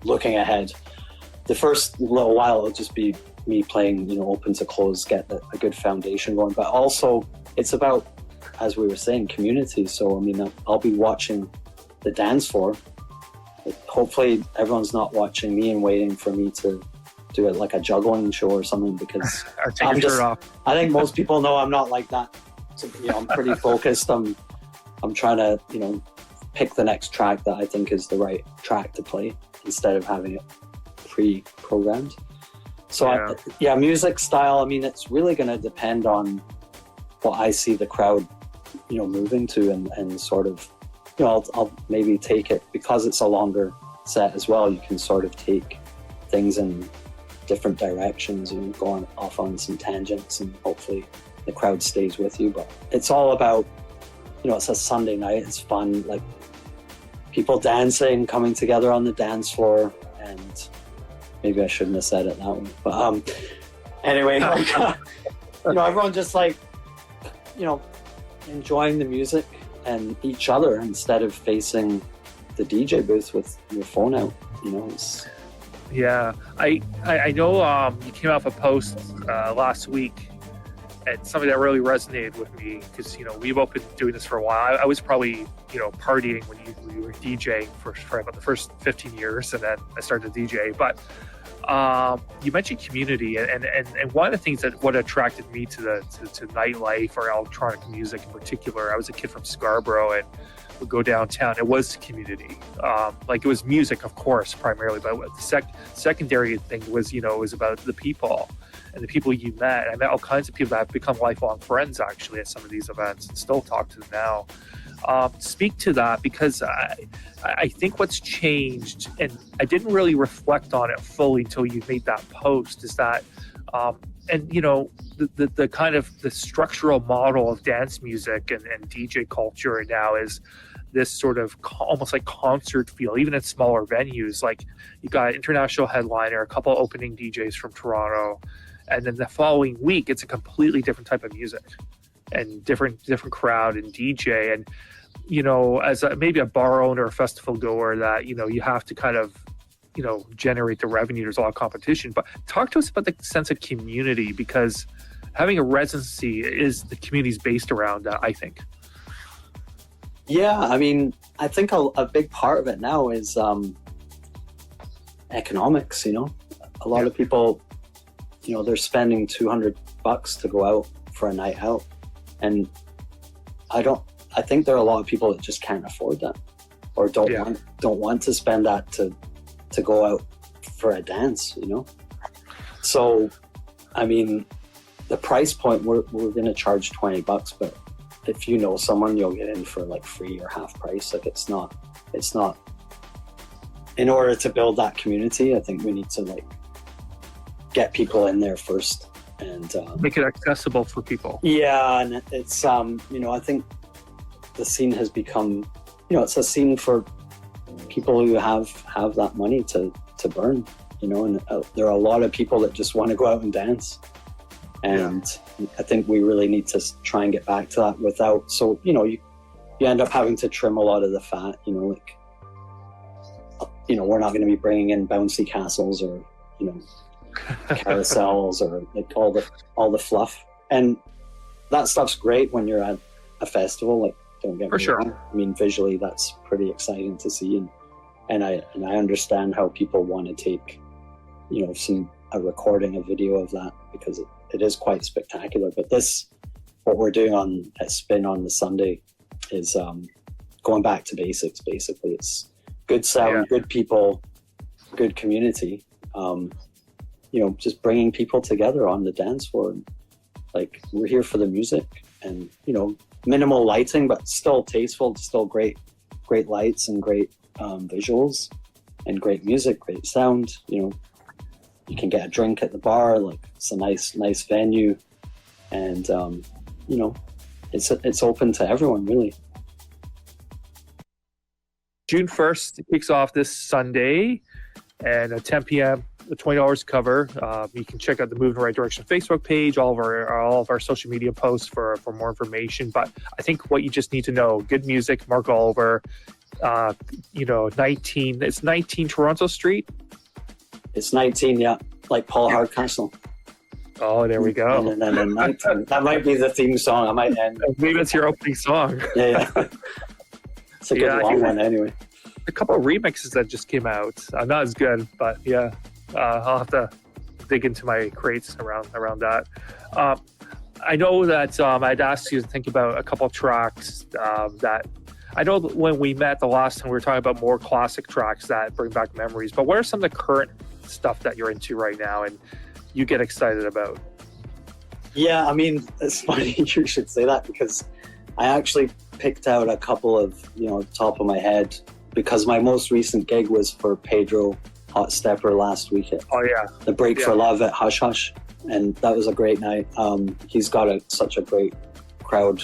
Looking ahead, the first little while it'll just be me playing, open to close, get a good foundation going. But also it's about, as we were saying, community. So I'll be watching the dance floor. Hopefully everyone's not watching me and waiting for me to do it like a juggling show or something, because take your shirt off. I think most people know I'm not like that. So, I'm pretty focused. I'm trying to, pick the next track that I think is the right track to play instead of having it pre-programmed. So music style, it's really going to depend on what I see the crowd, moving to, and sort of, I'll maybe take it, because it's a longer set as well. You can sort of take things in different directions and go off on some tangents, and hopefully the crowd stays with you. But it's all about, it's a Sunday night. It's fun, like people dancing, coming together on the dance floor, and maybe I shouldn't have said it that way. But anyway, everyone just enjoying the music and each other instead of facing the DJ booth with your phone out. Yeah, I know you came off a post last week, and something that really resonated with me, because we've both been doing this for a while. I was probably partying when you were DJing for about the first 15 years, and then I started to DJ. But you mentioned community, and one of the things that what attracted me to nightlife or electronic music in particular. I was a kid from Scarborough and would go downtown. It was community. It was music, of course, primarily, but the secondary thing was, it was about the people and the people you met. I met all kinds of people that have become lifelong friends, actually, at some of these events, and still talk to them now. Speak to that, because I think what's changed, and I didn't really reflect on it fully until you made that post, is that the kind of the structural model of dance music and DJ culture now is this sort of almost like concert feel, even at smaller venues. Like, you got international headliner, a couple opening DJs from Toronto, and then the following week it's a completely different type of music and different crowd and DJ. And as maybe a bar owner or festival goer, that you have to kind of generate the revenue. There's a lot of competition. But talk to us about the sense of community, because having a residency is, the community's based around that, I think. Yeah, I think a big part of it now is economics. A lot of people, they're spending $200 to go out for a night out, and I think there are a lot of people that just can't afford that, or don't want to spend that to go out for a dance. So the price point, we're going to charge $20, but if you know someone, you'll get in for like free or half price. Like, it's not in order to build that community, I think we need to get people in there first and make it accessible for people. Yeah, and it's I think the scene has become, it's a scene for people who have that money to burn, and there are a lot of people that just want to go out and dance. And I think we really need to try and get back to that without, so, you end up having to trim a lot of the fat, we're not going to be bringing in bouncy castles or, carousels or all the fluff. And that stuff's great when you're at a festival, don't get me wrong. Visually that's pretty exciting to see. And I understand how people want to take, a recording, a video of that, because it is quite spectacular. But what we're doing at Spin on the Sunday is going back to basics. Basically, it's good sound, good people, good community. Just bringing people together on the dance floor. We're here for the music, and minimal lighting, but still tasteful, still great lights and great visuals, and great music, great sound. You can get a drink at the bar. It's a nice venue, and it's open to everyone, really. June 1st, it kicks off this Sunday, and at 10 p.m. $20 cover. You can check out the Move in the Right Direction Facebook page, all of our social media posts for more information. But I think what you just need to know: good music, Mark Oliver. 19. It's 19 Toronto Street. It's 19, yeah, like Paul Hardcastle. Oh, there we go. And then 19. That might be the theme song. I might end. Maybe that's your opening song. Yeah. It's a good long one anyway. A couple of remixes that just came out. Not as good, but yeah. I'll have to dig into my crates around that. I know that I'd asked you to think about a couple of tracks that I know that when we met the last time we were talking about more classic tracks that bring back memories, but what are some of the current stuff that you're into right now and you get excited about? Yeah, I mean, it's funny you should say that because I actually picked out a couple of, top of my head because my most recent gig was for Pedro Hot Stepper last week at the Break for Love at Hush Hush, and that was a great night. He's got such a great crowd.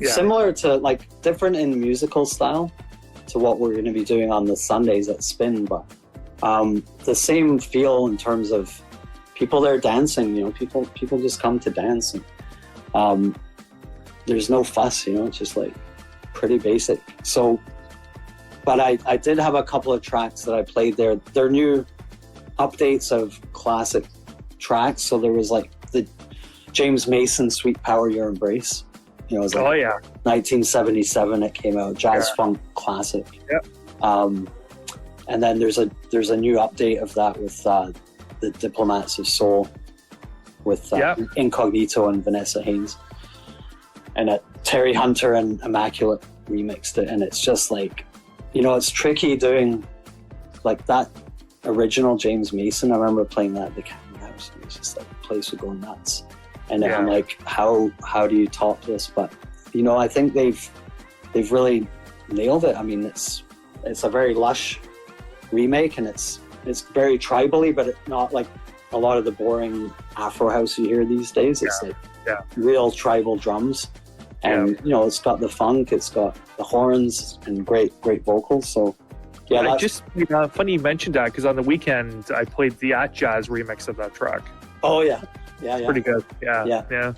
Similar to, different in musical style to what we're going to be doing on the Sundays at Spin, but the same feel in terms of people there dancing. People just come to dance, and there's no fuss. It's just pretty basic. So, but I did have a couple of tracks that I played there. They're new updates of classic tracks. So there was the James Mason "Sweet Power Your Embrace." It was 1977 it came out, jazz funk classic. And then there's a new update of that with the Diplomats of Soul with Incognito and Vanessa Haynes, and Terry Hunter and Immaculate remixed it, and it's just it's tricky doing that original James Mason. I remember playing that at the Canyon House, and it's just the place would go nuts. And I'm how do you top this? But I think they've really nailed it. I mean, it's a very lush remake, and it's very tribally, but it's not like a lot of the boring Afro house you hear these days. It's real tribal drums, and it's got the funk, it's got the horns, and great vocals. So I just funny you mentioned that because on the weekend I played the At Jazz remix of that track. Oh yeah. Yeah, pretty good. Yeah.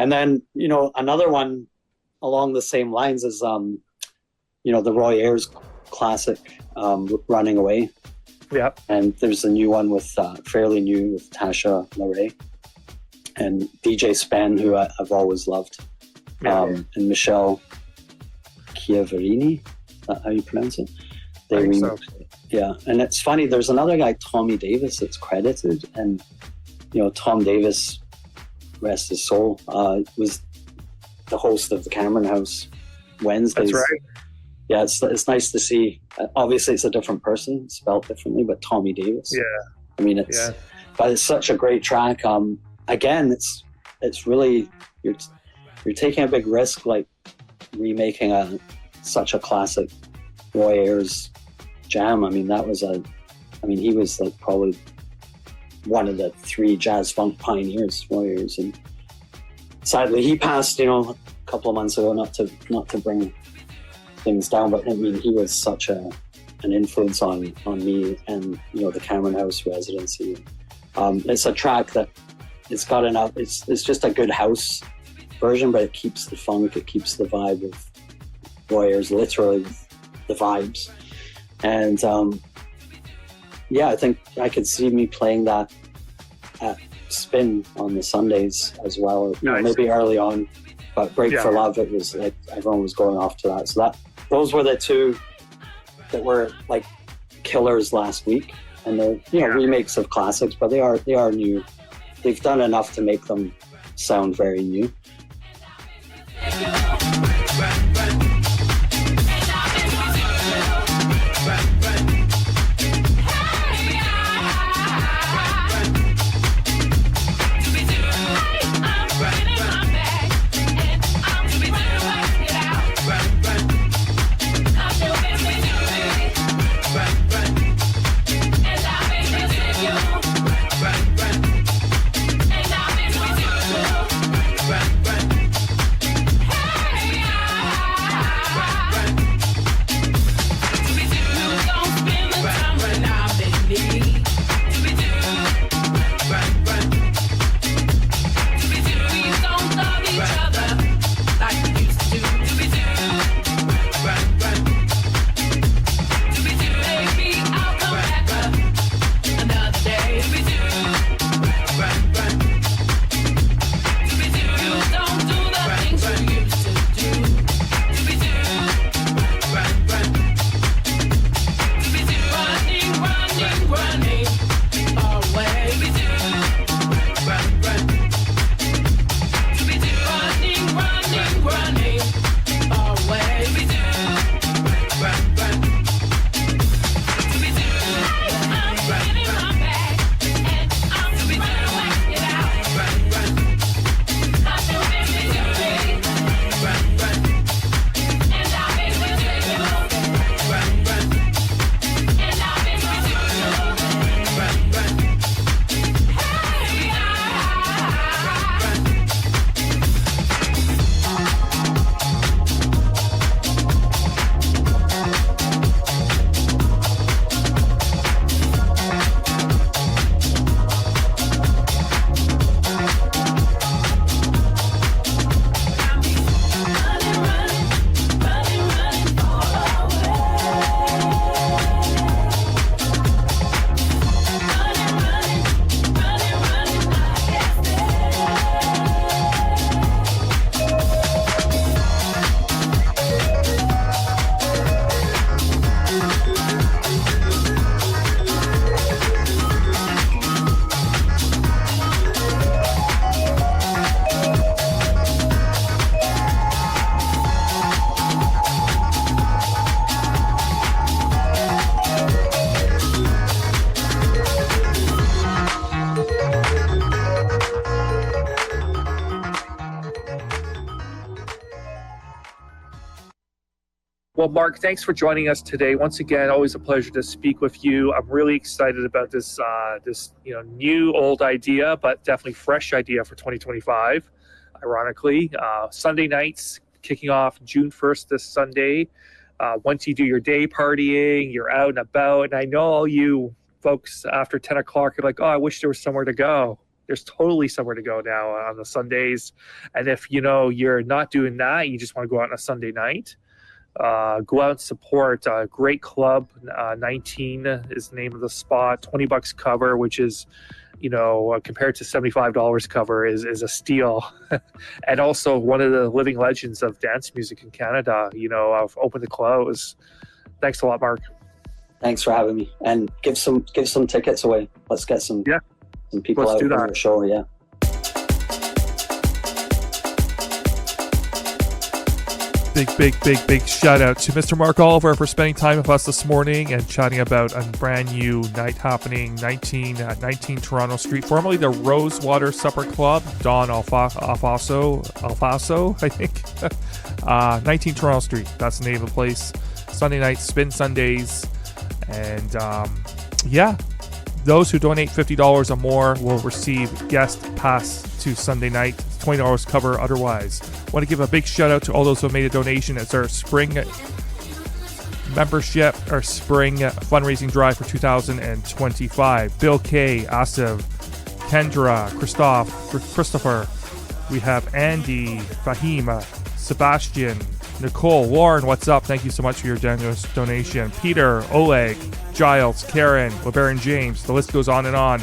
And then, another one along the same lines is, the Roy Ayers classic, Running Away. Yeah. And there's a new one with, fairly new, with Tasha LaRae and DJ Spen, who I've always loved. And Michelle Chiaverini, is that how you pronounce it? They remixed it. Yeah. And it's funny, there's another guy, Tommy Davis, that's credited. And, Tom Davis, rest his soul, was the host of the Cameron House Wednesdays. That's right. Yeah, it's nice to see. Obviously, it's a different person, spelled differently, but Tommy Davis. Yeah. I mean, but it's such a great track. Again, it's really you're taking a big risk, like remaking such a classic Roy Ayers jam. I mean, he was like probably one of the 3 jazz funk pioneers, Roy Ayers, and sadly he passed, a couple of months ago. Not to bring things down, but I mean, he was such an influence on me and the Cameron House residency. It's a track that it's got enough. It's just a good house version, but it keeps the funk, it keeps the vibe of Roy Ayers, literally the vibes. And I think I could see me playing that at Spin on the Sundays as well. Maybe early on, but Break for Love, it was like everyone was going off to that. So those were the 2 that were like killers last week, and they're remakes of classics, but they are new. They've done enough to make them sound very new. Well, Mark, thanks for joining us today. Once again, always a pleasure to speak with you. I'm really excited about this new old idea, but definitely fresh idea for 2025. Ironically, Sunday nights kicking off June 1st this Sunday. Once you do your day partying, you're out and about, and I know all you folks after 10 o'clock are like, oh, I wish there was somewhere to go. There's totally somewhere to go now on the Sundays. And if, you're not doing that, you just want to go out on a Sunday night, go out and support a great club. 19 is the name of the spot. $20 cover, which is, compared to $75 cover is a steal. And also one of the living legends of dance music in Canada, of Open to Close. Thanks a lot, Mark. Thanks for having me. And give some tickets away. Let's get some people out on the show. Yeah. Big shout out to Mr. Mark Oliver for spending time with us this morning and chatting about a brand new night happening 19 Toronto Street, formerly the Rosewater Supper Club. Don Alfaso, I think. 19 Toronto Street, that's the name of the place. Sunday night, Spin Sundays. And those who donate $50 or more will receive guest pass to Sunday night. $20 cover otherwise. Want to give a big shout out to all those who have made a donation. It's our spring membership, our spring fundraising drive for 2025. Bill K, Asav, Kendra, Christopher. We have Andy, Fahima, Sebastian, Nicole, Warren, what's up? Thank you so much for your generous donation. Peter, Oleg, Giles, Karen, LeBaron James. The list goes on and on.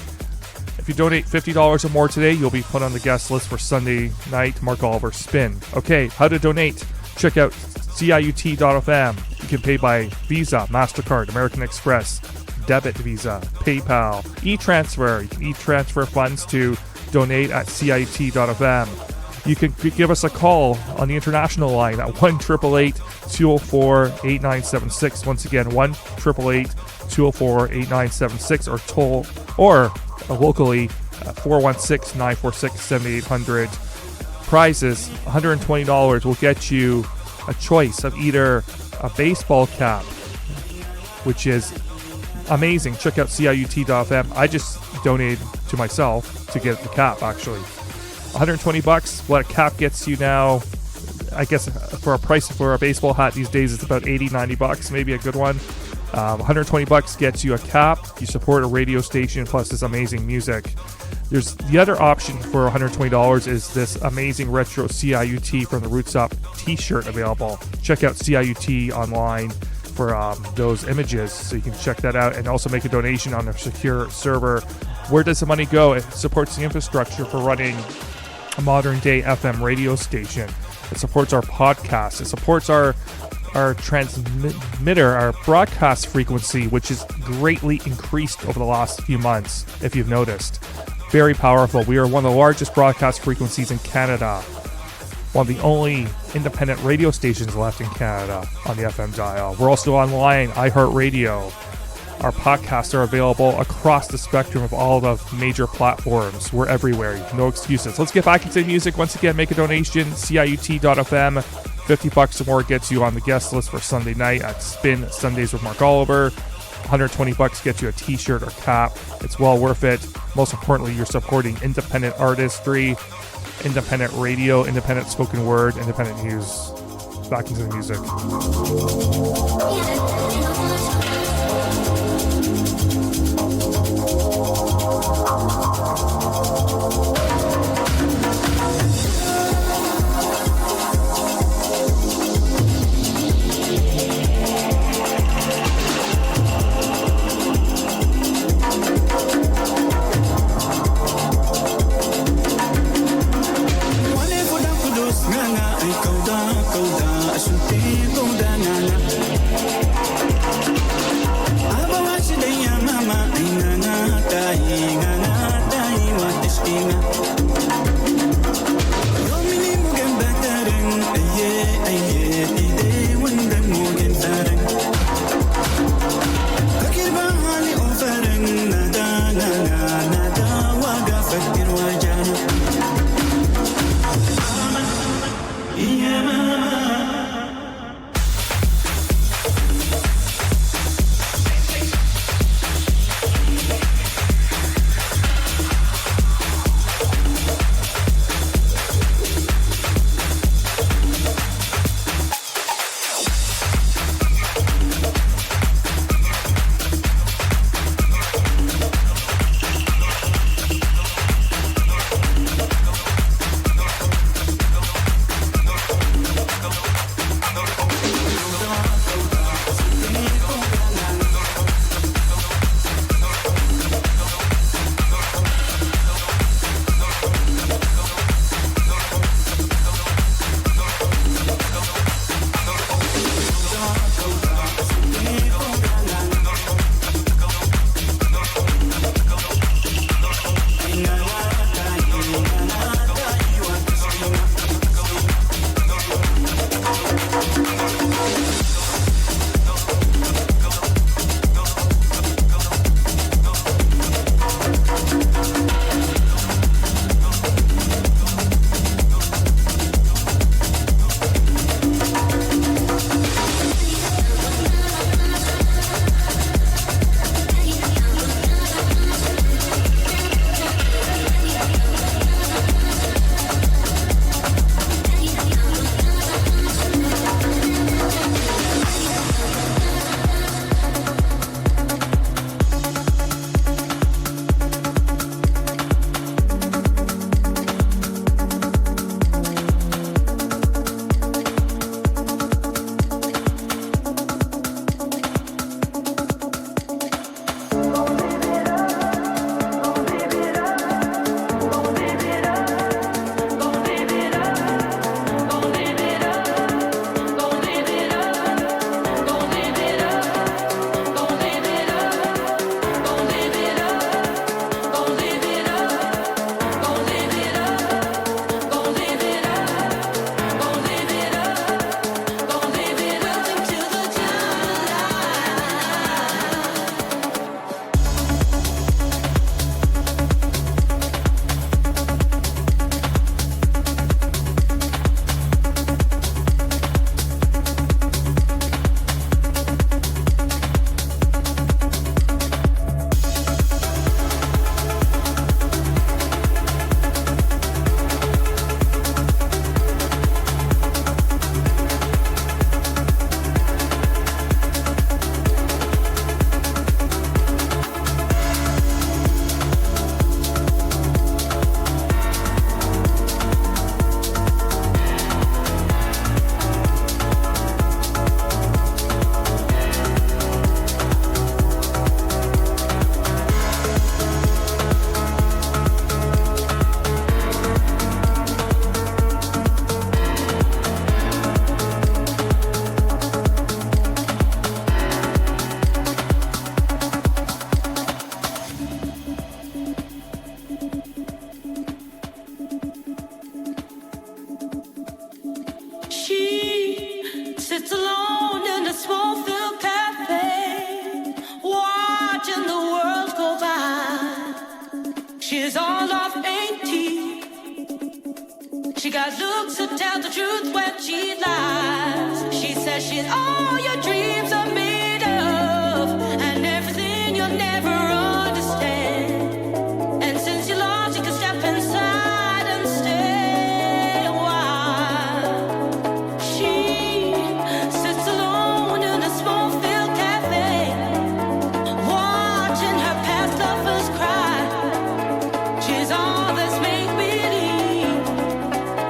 If you donate $50 or more today, you'll be put on the guest list for Sunday night Mark Oliver Spin. Okay, how to donate? Check out CIUT.fm. You can pay by Visa, MasterCard, American Express, Debit Visa, PayPal, e-transfer. You can e-transfer funds to donate at CIUT.fm. You can give us a call on the international line at 1-888-204-8976. Once again, 1-888-204-8976 or locally 416-946-7800. Prizes, $120 will get you a choice of either a baseball cap, which is amazing. Check out CIUT.fm. I just donated to myself to get the cap, actually. $120. What a cap gets you now, I guess for a price for a baseball hat these days, it's about $80-90, maybe a good one. $120 gets you a cap. You support a radio station plus this amazing music. There's the other option for $120 is this amazing retro CIUT from the Roots Up t-shirt available. Check out CIUT online for those images so you can check that out and also make a donation on a secure server. Where does the money go? It supports the infrastructure for running a modern day FM radio station. It supports our podcast. It supports our transmitter, our broadcast frequency, which is greatly increased over the last few months, if you've noticed. Very powerful. We are one of the largest broadcast frequencies in Canada. One of the only independent radio stations left in Canada on the FM dial. We're also online, iHeartRadio. Our podcasts are available across the spectrum of all the major platforms. We're everywhere. No excuses. Let's get back into the music. Once again, make a donation. CIUT.fm. $50 or more gets you on the guest list for Sunday night at Spin Sundays with Mark Oliver. $120 gets you a t-shirt or cap. It's well worth it. Most importantly, you're supporting independent artistry, independent radio, independent spoken word, independent news. Back into the music. Go down, I should be go down. sits alone in a small field cafe, watching the world go by. She's all of 18. She got looks to tell the truth when she lies. She says she's all your dreams are made of, and everything you'll never understand. And since you're lost, you can step inside and stay a while. She sits alone in a small field cafe, watching her past lovers cry. She's all this make-believe,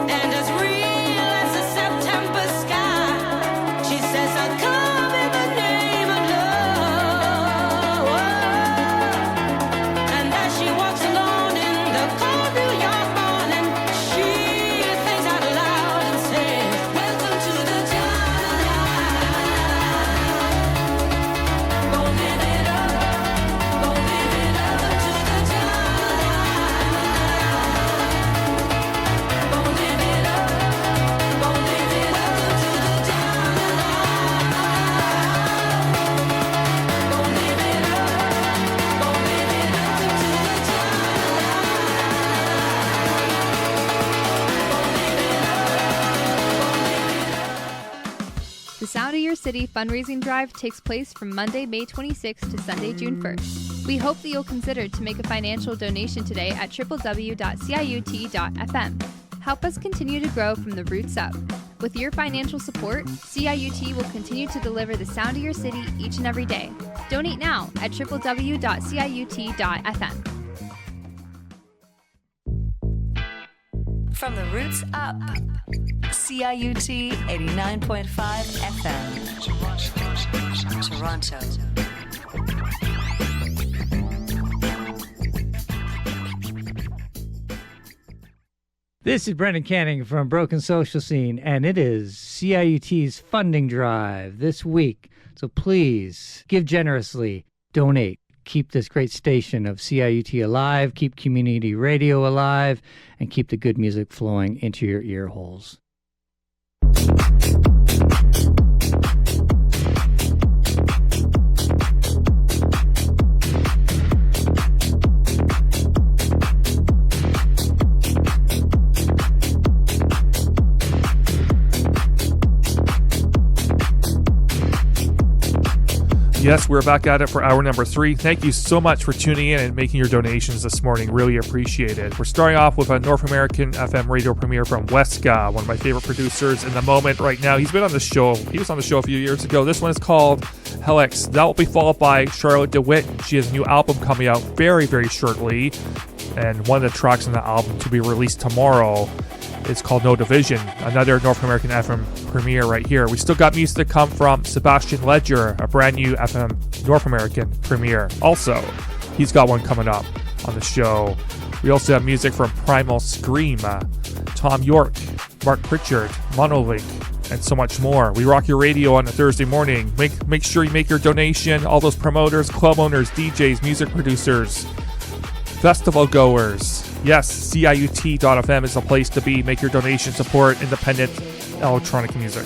and as real as the September sky. She says, I'll come in the name of love. And as she walks alone in the cold New York morning, she thinks out loud and says, welcome to the jungle. Go live it up. Go live it up to the jungle. Go live it up. Go live it up to the The Sound of Your City fundraising drive takes place from Monday, May 26th to Sunday, June 1st. We hope that you'll consider to make a financial donation today at www.ciut.fm. Help us continue to grow from the roots up. With your financial support, CIUT will continue to deliver the sound of your city each and every day. Donate now at www.ciut.fm. From the roots up, CIUT 89.5 FM, Toronto. This is Brendan Canning from Broken Social Scene, and it is CIUT's funding drive this week. So please give generously, donate, keep this great station of CIUT alive, keep community radio alive, and keep the good music flowing into your ear holes. Yes, we're back at it for hour number 3. Thank you so much for tuning in and making your donations this morning. Really appreciate it. We're starting off with a North American FM radio premiere from Weska, one of my favorite producers in the moment right now. He's been on the show. He was on the show a few years ago. This one is called Helix. That will be followed by Charlotte DeWitt. She has a new album coming out very, very shortly. And one of the tracks on the album to be released tomorrow is called No Division, another North American FM premiere right here. We still got music to come from Sebastian Ledger, a brand new FM North American premiere. Also, he's got one coming up on the show. We also have music from Primal Scream, Tom York, Mark Pritchard, Monolink, and so much more. We rock your radio on a Thursday morning. Make sure you make your donation. All those promoters, club owners, DJs, music producers, festival goers. Yes, CIUT.fm is the place to be. Make your donation, support independent electronic music.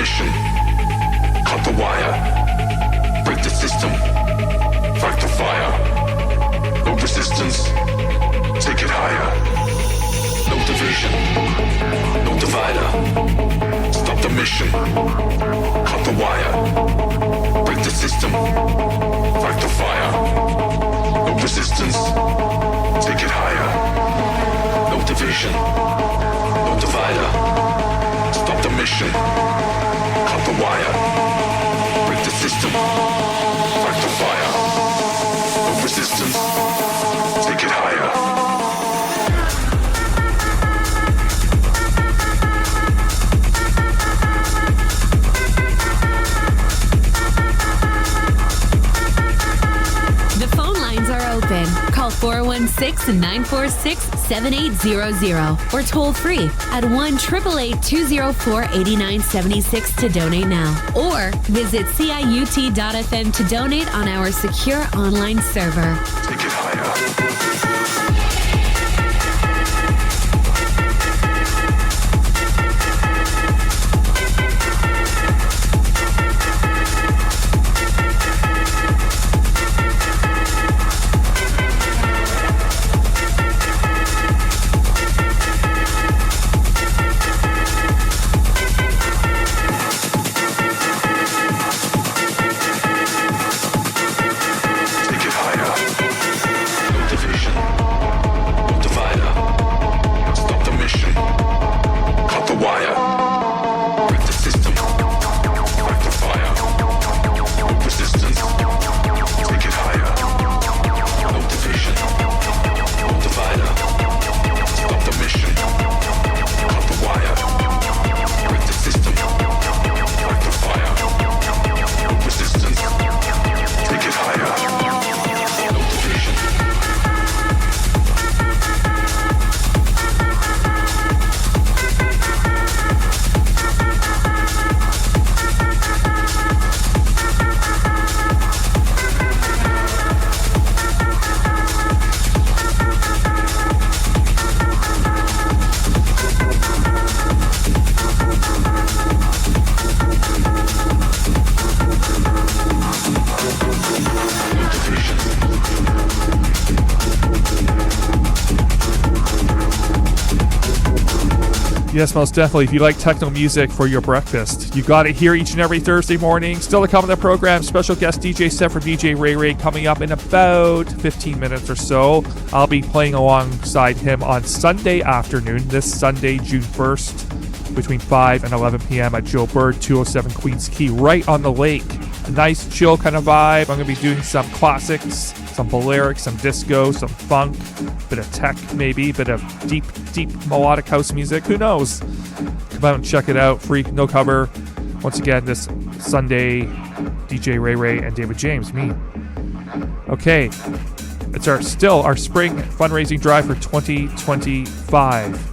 mission. Cut the wire. Break the system. Fight the fire. No resistance. Take it higher. No division. No divider. Stop the mission. Cut the wire. Break the system. Fight the fire. No resistance. Take it higher. No division. No divider. Stop the mission. Cut the wire. Break the system. Fight the fire. No resistance. Take it higher. Open. Call 416-946-7800 or toll free at 1-888-204-8976 to donate now. Or visit CIUT.FM to donate on our secure online server. Take it higher. Yes, most definitely. If you like techno music for your breakfast, you got it here each and every Thursday morning. Still to come on the program, special guest DJ set for DJ RAYRAY coming up in about 15 minutes or so. I'll be playing alongside him on Sunday afternoon, this Sunday, June 1st, between 5 and 11 p.m. at Joe Bird, 207 Queens Quay, right on the lake. A nice, chill kind of vibe. I'm going to be doing some classics, some Balearic, some disco, some funk, bit of tech maybe, bit of deep melodic house music. Who knows? Come out and check it out. Free, no cover. Once again, this Sunday, DJ RAYRAY and David James, me. Okay, it's our spring fundraising drive for 2025.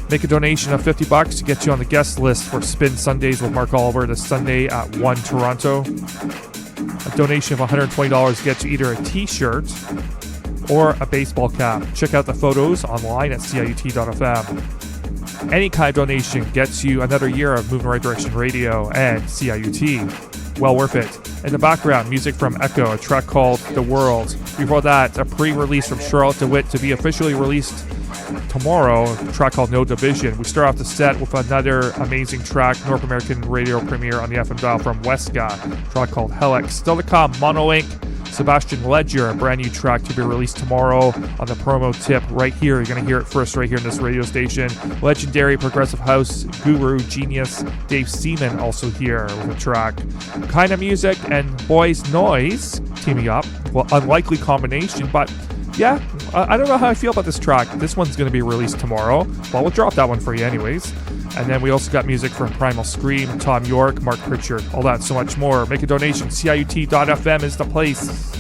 Make a donation of $50 to get you on the guest list for Spin Sundays with Mark Oliver this Sunday at 1 Toronto. A donation of $120 gets you either a t-shirt or a baseball cap. Check out the photos online at CIUT.FM. Any kind of donation gets you another year of Moving Right Direction Radio and CIUT. Well worth it. In the background, music from Echo, a track called The World. Before that, a pre-release from Charlotte DeWitt to be officially released tomorrow, a track called No Division. We start off the set with another amazing track, North American radio premiere on the FM dial from Wesca, a track called Helix. Still to come, Monolink, Sebastian Ledger, a brand new track to be released tomorrow on the promo tip right here. You're going to hear it first right here in this radio station. Legendary progressive house guru genius Dave Seaman also here with a track. Kind of music and Boys Noise teaming up. Well, unlikely combination, but yeah, I don't know how I feel about this track. This one's going to be released tomorrow. Well, we'll drop that one for you anyways. And then we also got music from Primal Scream, Tom York, Mark Pritchard, all that, so much more. Make a donation. CIUT.FM is the place.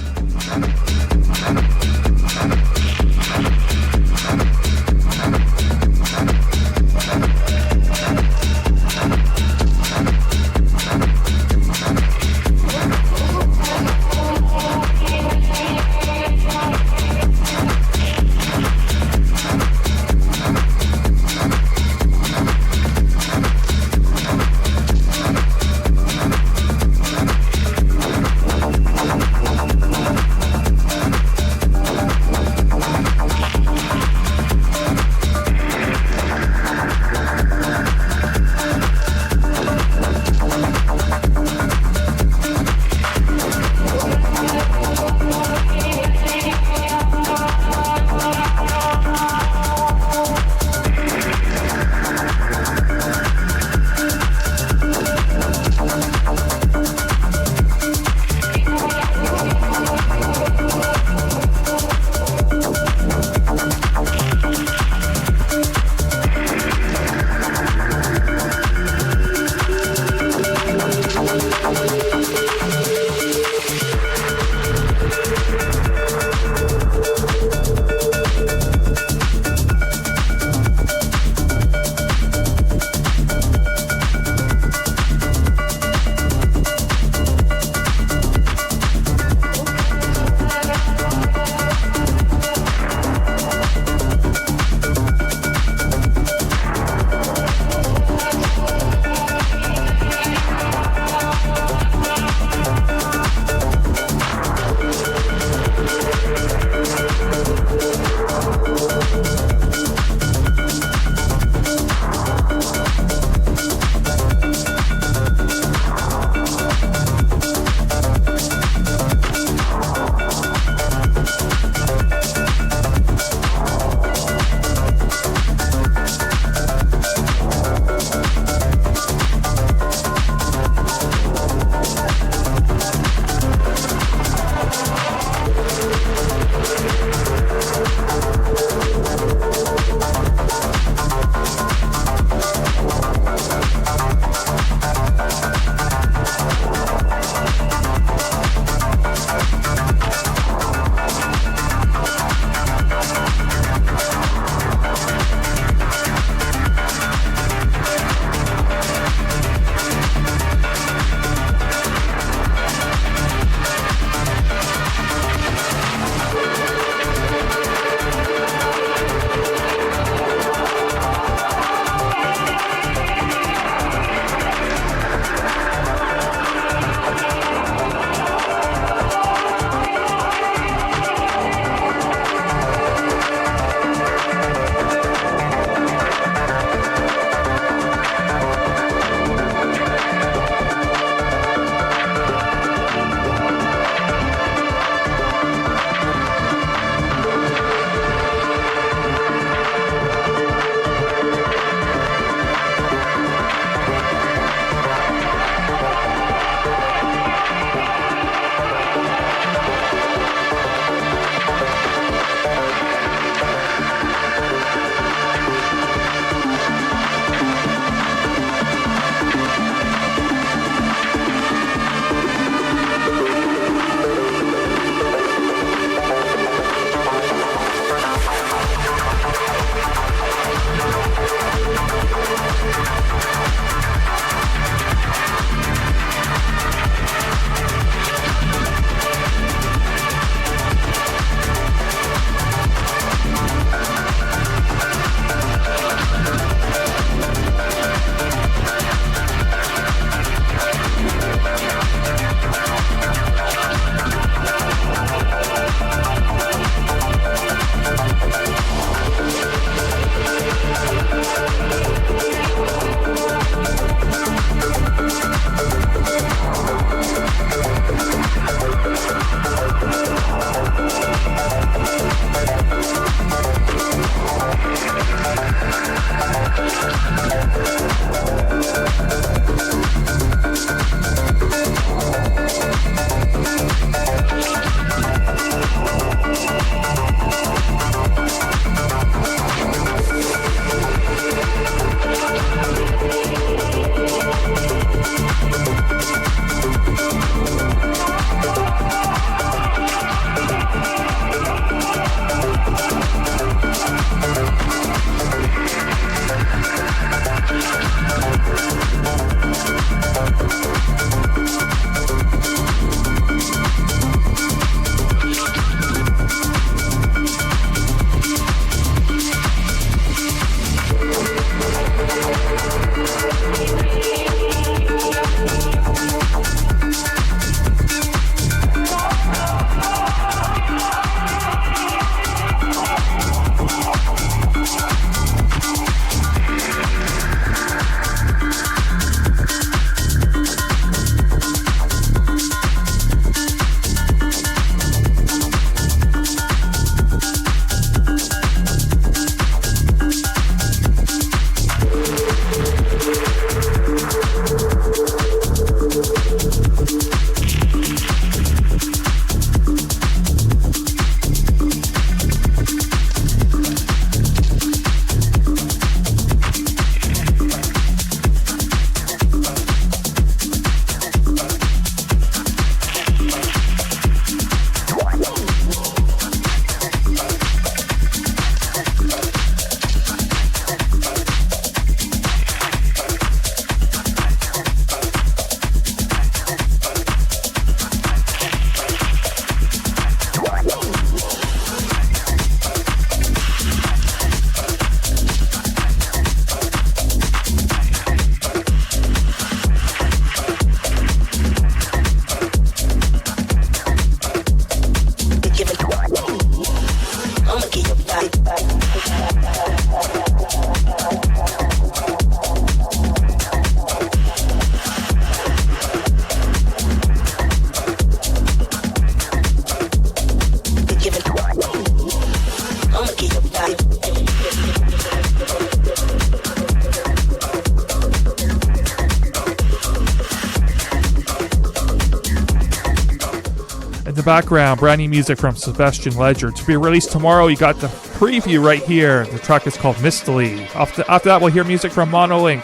background, brand new music from Sebastian Ledger to be released tomorrow. You got the preview right here. The track is called Mistily. After that, we'll hear music from Monolink.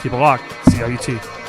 Keep it locked. CIUT.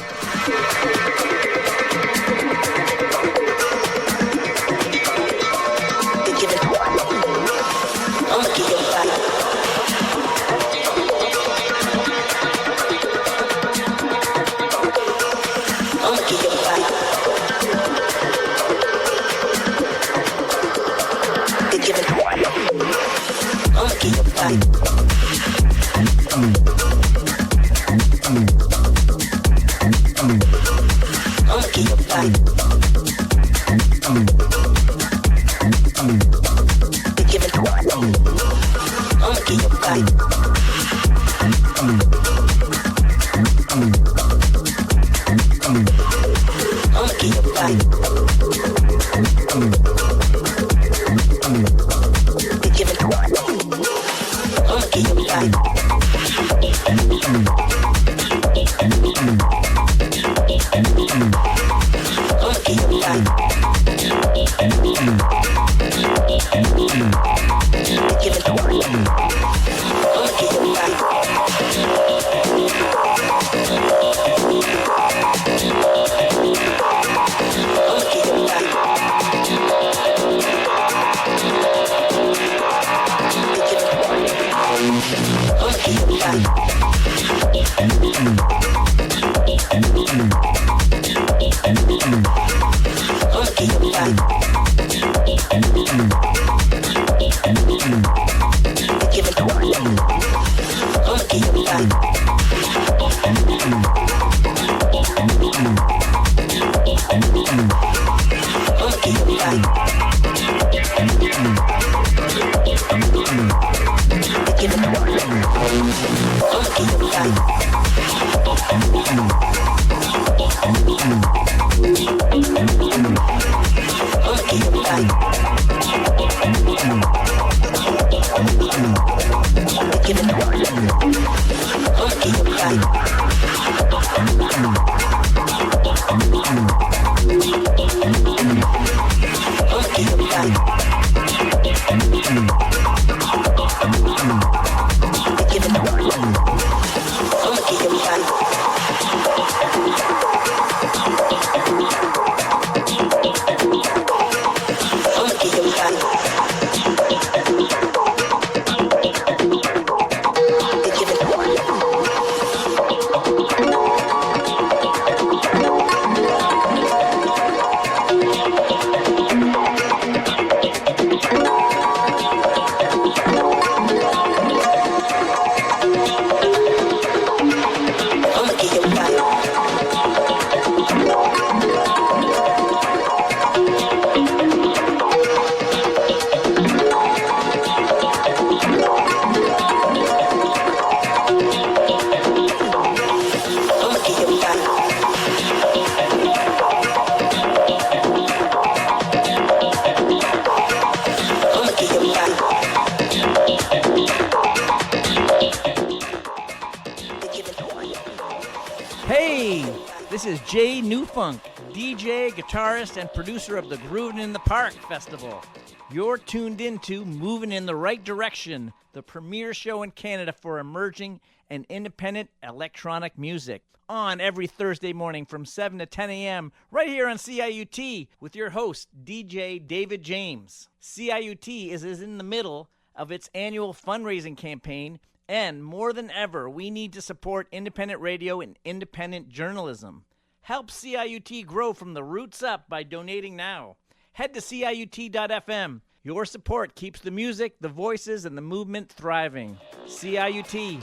DJ, guitarist, and producer of the Groovin' in the Park Festival. You're tuned into Moving in the Right Direction, the premier show in Canada for emerging and independent electronic music. On every Thursday morning from 7 to 10 a.m. right here on CIUT with your host, DJ David James. CIUT is in the middle of its annual fundraising campaign, and more than ever, we need to support independent radio and independent journalism. Help CIUT grow from the roots up by donating now. Head to CIUT.FM. Your support keeps the music, the voices, and the movement thriving. CIUT,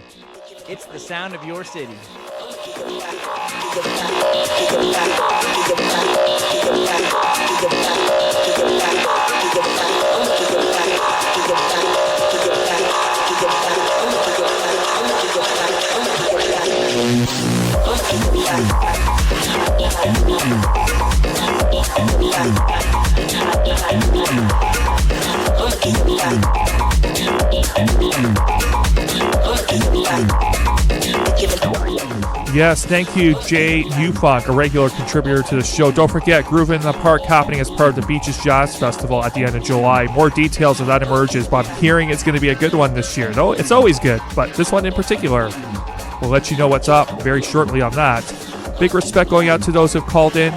it's the sound of your city. Give it Yes, thank you, Jay Newfunk, a regular contributor to the show. Don't forget, Groovin' in the Park happening as part of the Beaches Jazz Festival at the end of July. More details as that emerges, but I'm hearing it's going to be a good one this year. Though it's always good, but this one in particular. We'll let you know what's up very shortly on that. Big respect going out to those who've called in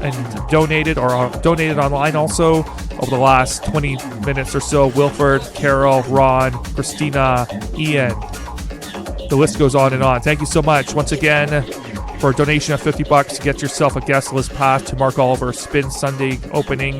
and donated or donated online also over the last 20 minutes or so. Wilford, Carol, Ron, Christina, Ian. The list goes on and on. Thank you so much once again for a donation of $50. Get yourself a guest list pass to Mark Oliver's Spin Sunday opening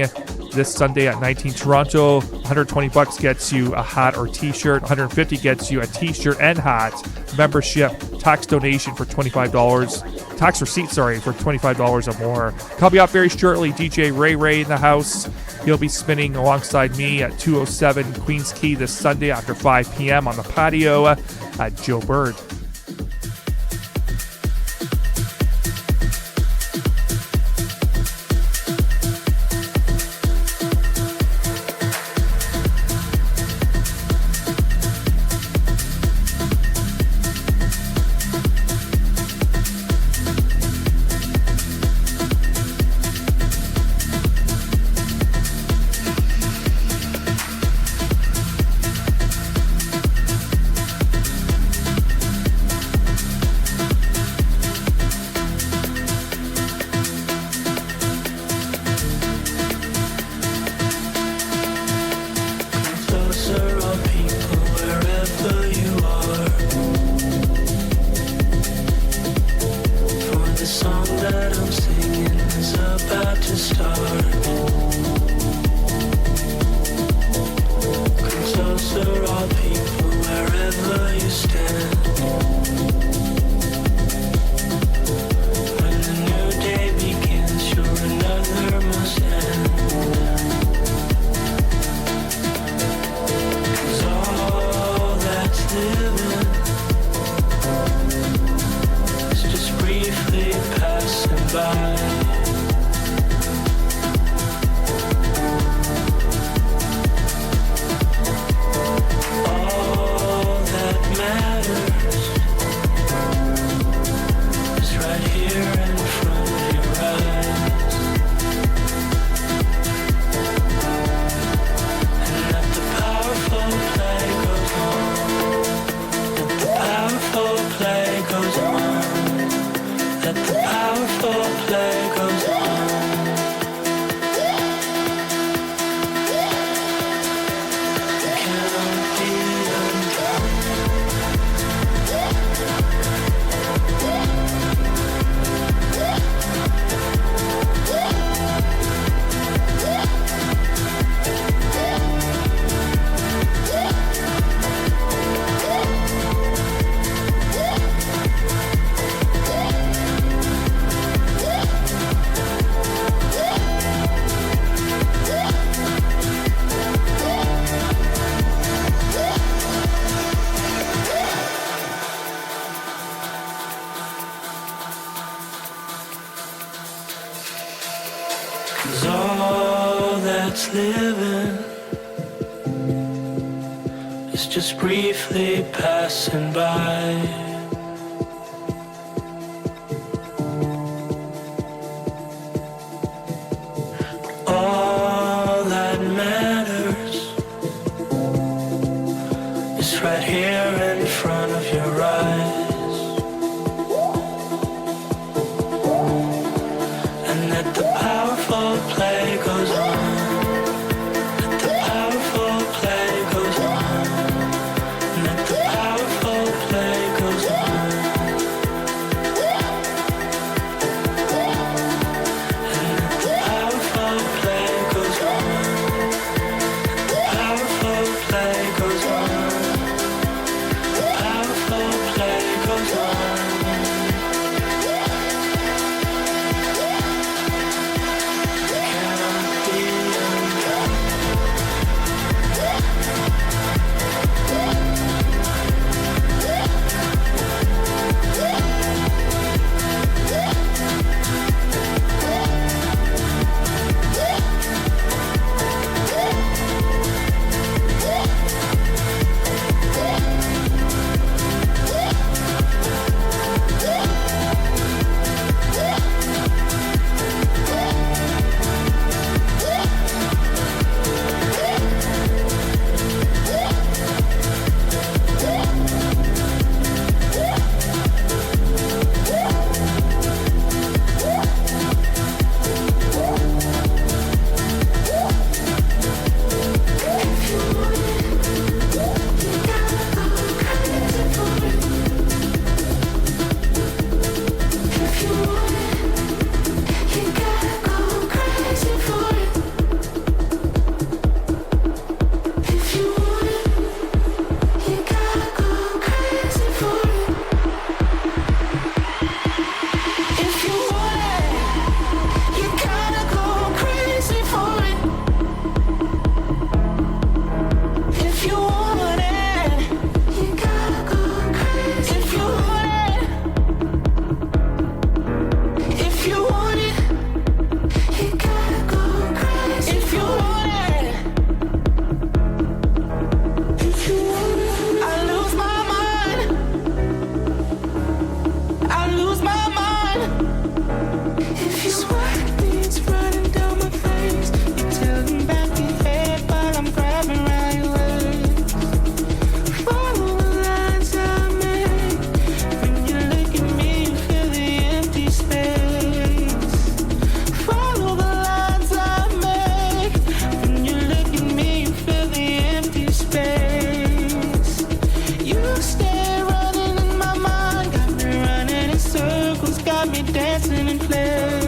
this Sunday at 19 Toronto. $120 gets you a hat or t-shirt. $150 gets you a t-shirt and hat. Membership, tax donation for $25. Tax receipt, for $25 or more. Coming up very shortly, DJ RAYRAY in the house. He'll be spinning alongside me at 207 Queens Quay this Sunday after 5 p.m. on the patio at Joe Bird. Living is just briefly passing by. All that matters is right here in front of your eyes, and that the powerful play goes on. Play got me dancing in place.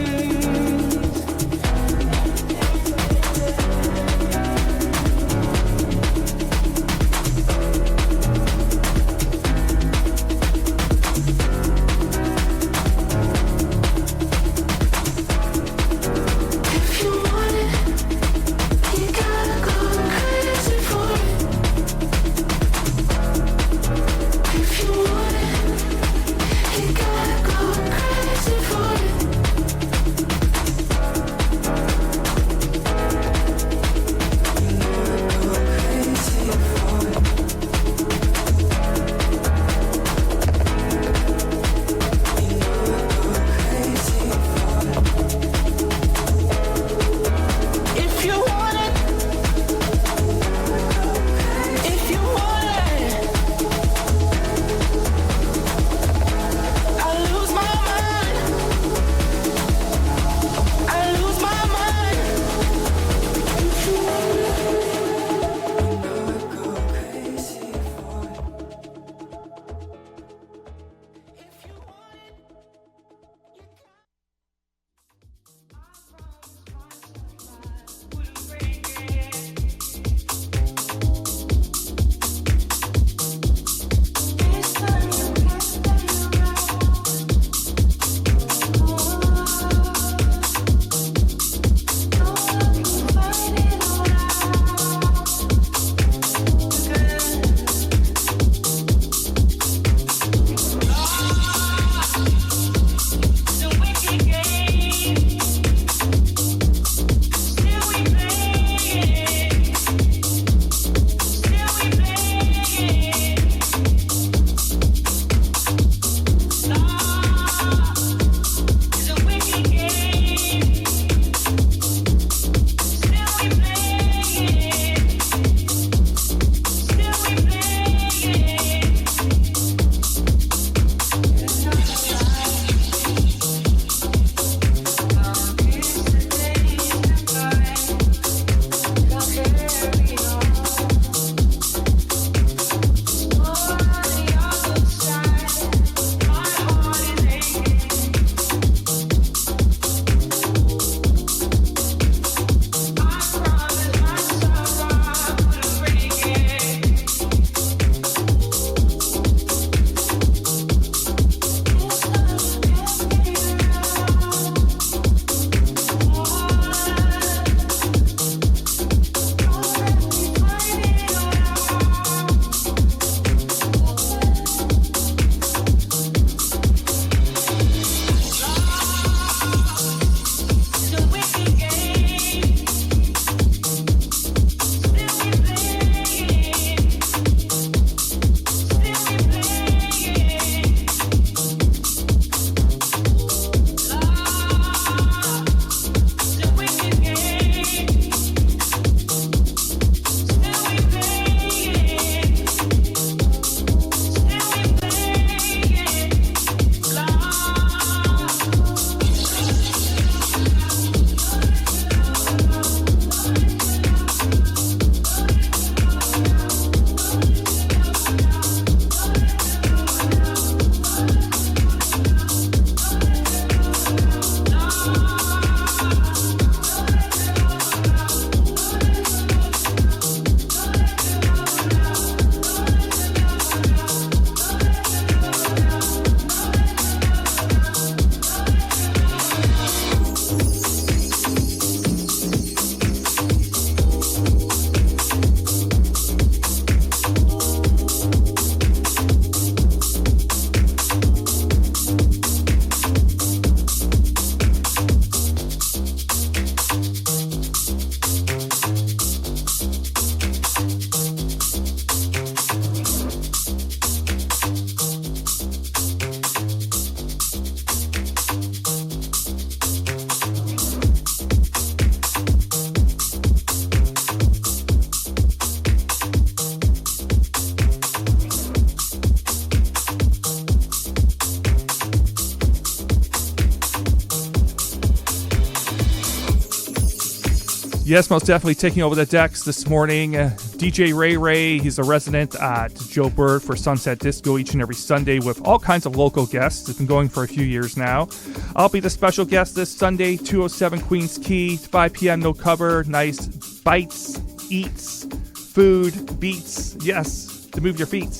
Yes, most definitely taking over the decks this morning. DJ RAYRAY. He's a resident at Joe Bird for Sunset Disco each and every Sunday with all kinds of local guests. It's been going for a few years now. I'll be the special guest this Sunday, 207 Queens Quay, 5 p.m. no cover. Nice bites, eats, food, beats. Yes, to move your feet.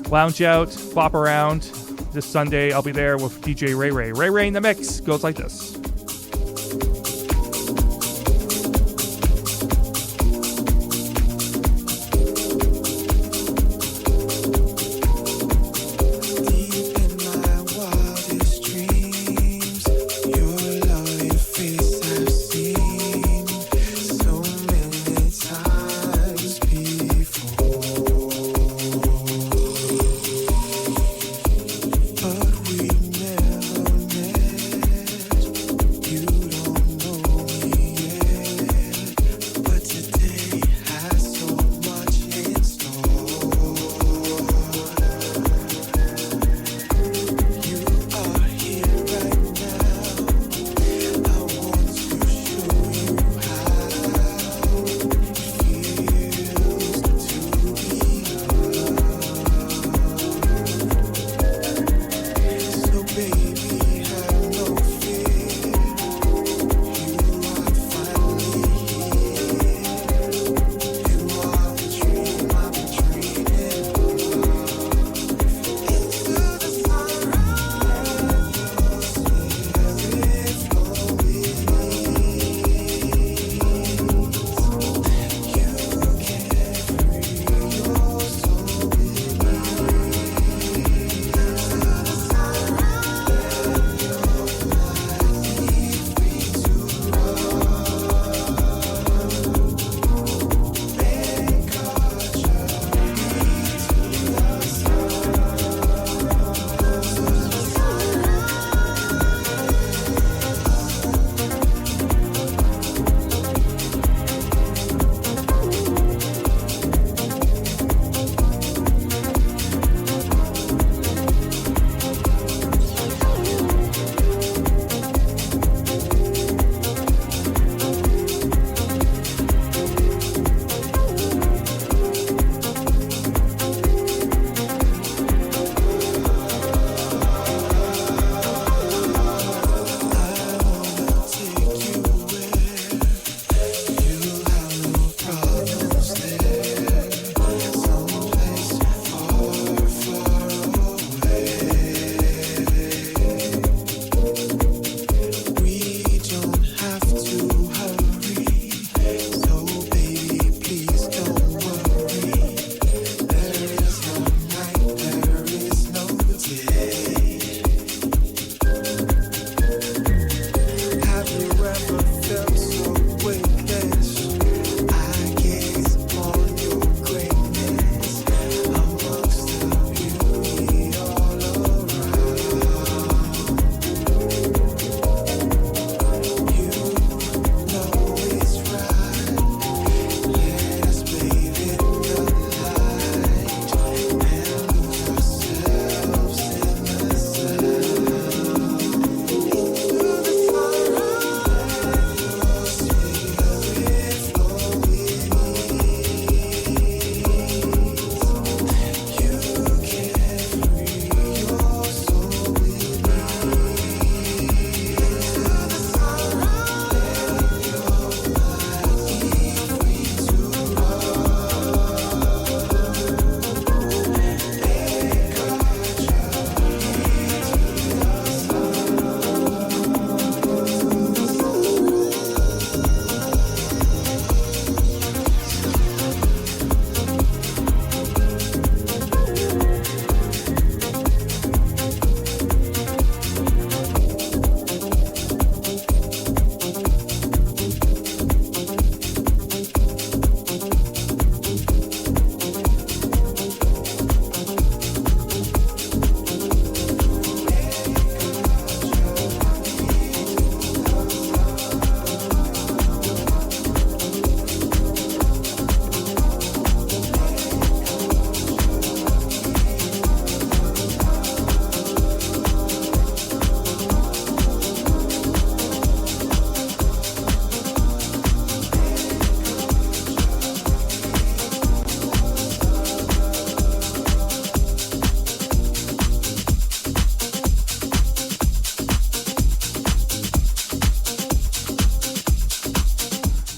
Lounge out, bop around. This Sunday, I'll be there with DJ RAYRAY. RAYRAY in the mix goes like this.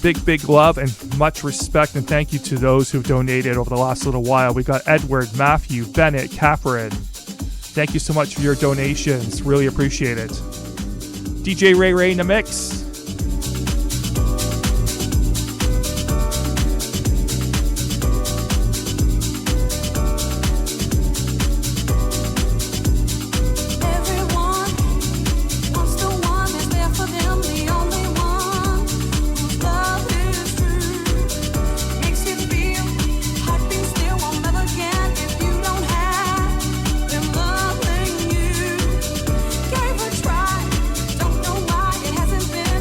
Big love and much respect and thank you to those who've donated over the last little while. We got Edward, Matthew, Bennett, Catherine. Thank you so much for your donations. Really appreciate it. DJ RAYRAY in the mix. Try, don't know why it hasn't been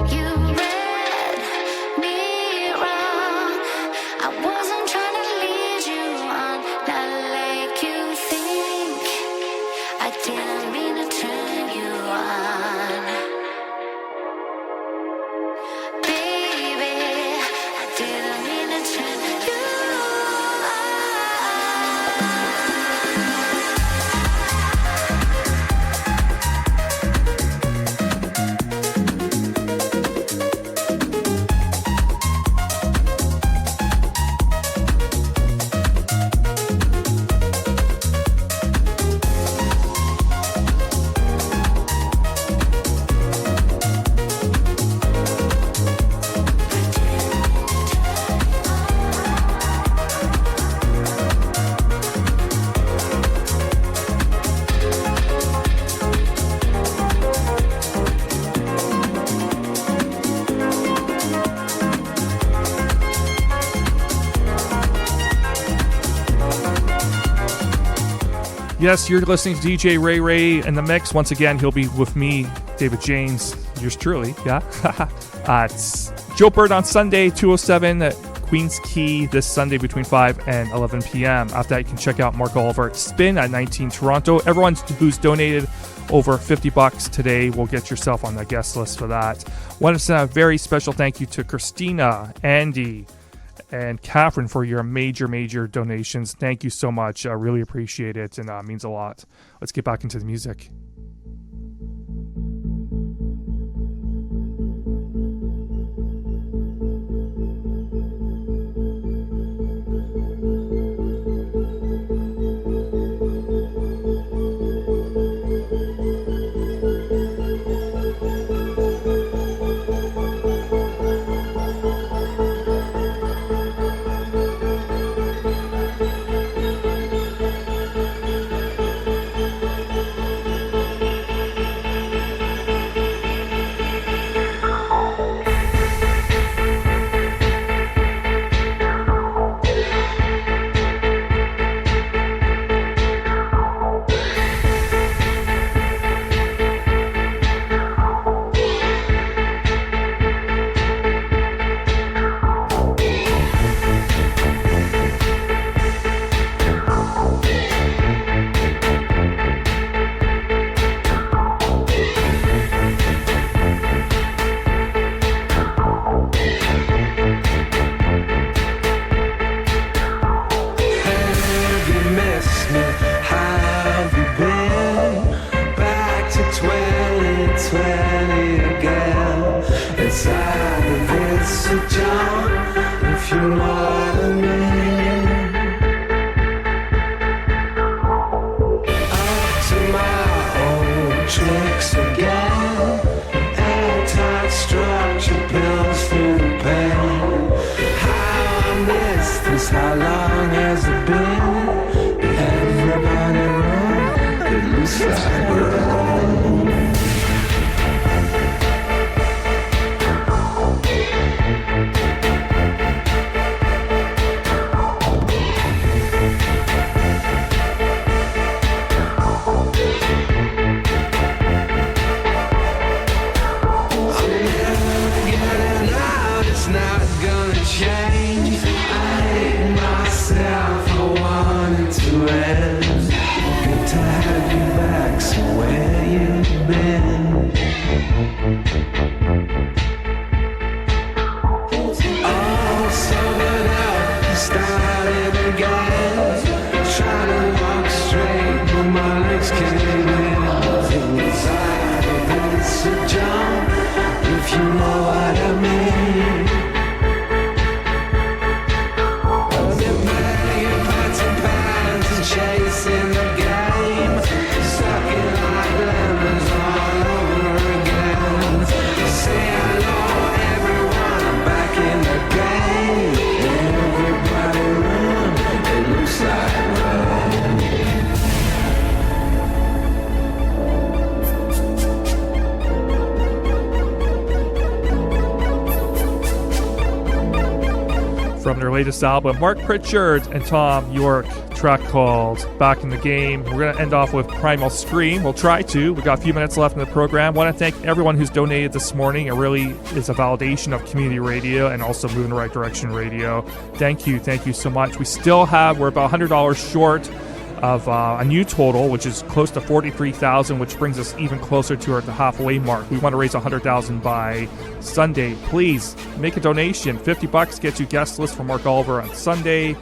You read me wrong. I wasn't trying to lead you on, not like you think. I didn't mean to turn you on. Baby, I didn't mean to turn you on. Yes, you're listening to DJ RAYRAY in the mix. Once again, he'll be with me, David James, yours truly. Yeah. It's Joe Bird on Sunday, 207 at Queens Quay this Sunday between 5 and 11 p.m. After that, you can check out Mark Oliver at Spin at 19 Toronto. Everyone who's donated over $50 today will get yourself on the guest list for that. Want to send a very special thank you to Christina, Andy, and Catherine for your major donations. Thank you so much. I really appreciate it, and means a lot. Let's get back into the music. From their latest album, Mark Pritchard and Tom York, track called Back in the Game. We're going to end off with Primal Scream. We'll try to. We got a few minutes left in the program. Want to thank everyone who's donated this morning. It really is a validation of community radio and also Moving in the Right Direction radio. Thank you so much. We're about $100 short of a new total, which is close to $43,000, which brings us even closer to the halfway mark. We want to raise $100,000 by Sunday. Please make a donation. $50 gets you guest list from Mark Oliver on Sunday.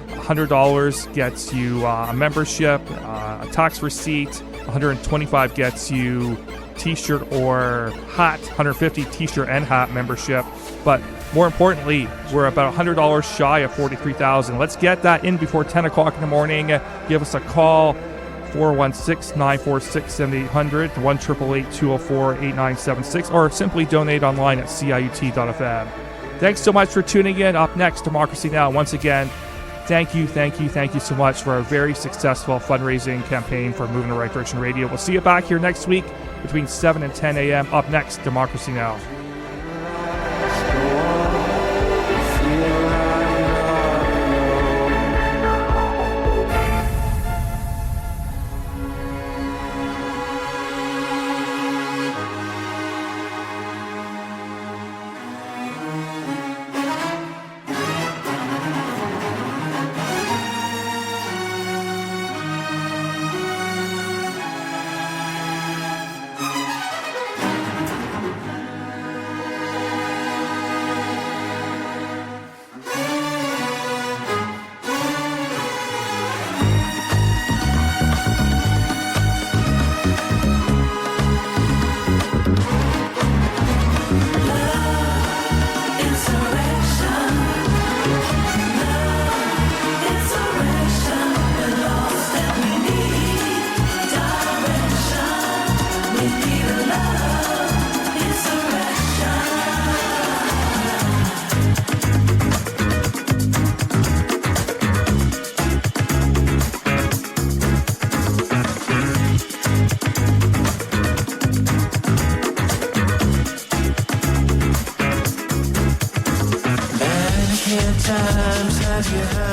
$100 gets you a membership, a tax receipt. $125 gets you t-shirt or hat. $150 t-shirt and hat membership. But more importantly, we're about $100 shy of $43,000. Let's get that in before 10 o'clock in the morning. Give us a call, 416-946-7800, 1-888-204-8976, or simply donate online at ciut.fm. Thanks so much for tuning in. Up next, Democracy Now! Once again, thank you so much for a very successful fundraising campaign for Moving in the Right Direction Radio. We'll see you back here next week between 7 and 10 a.m. Up next, Democracy Now! Times have you heard?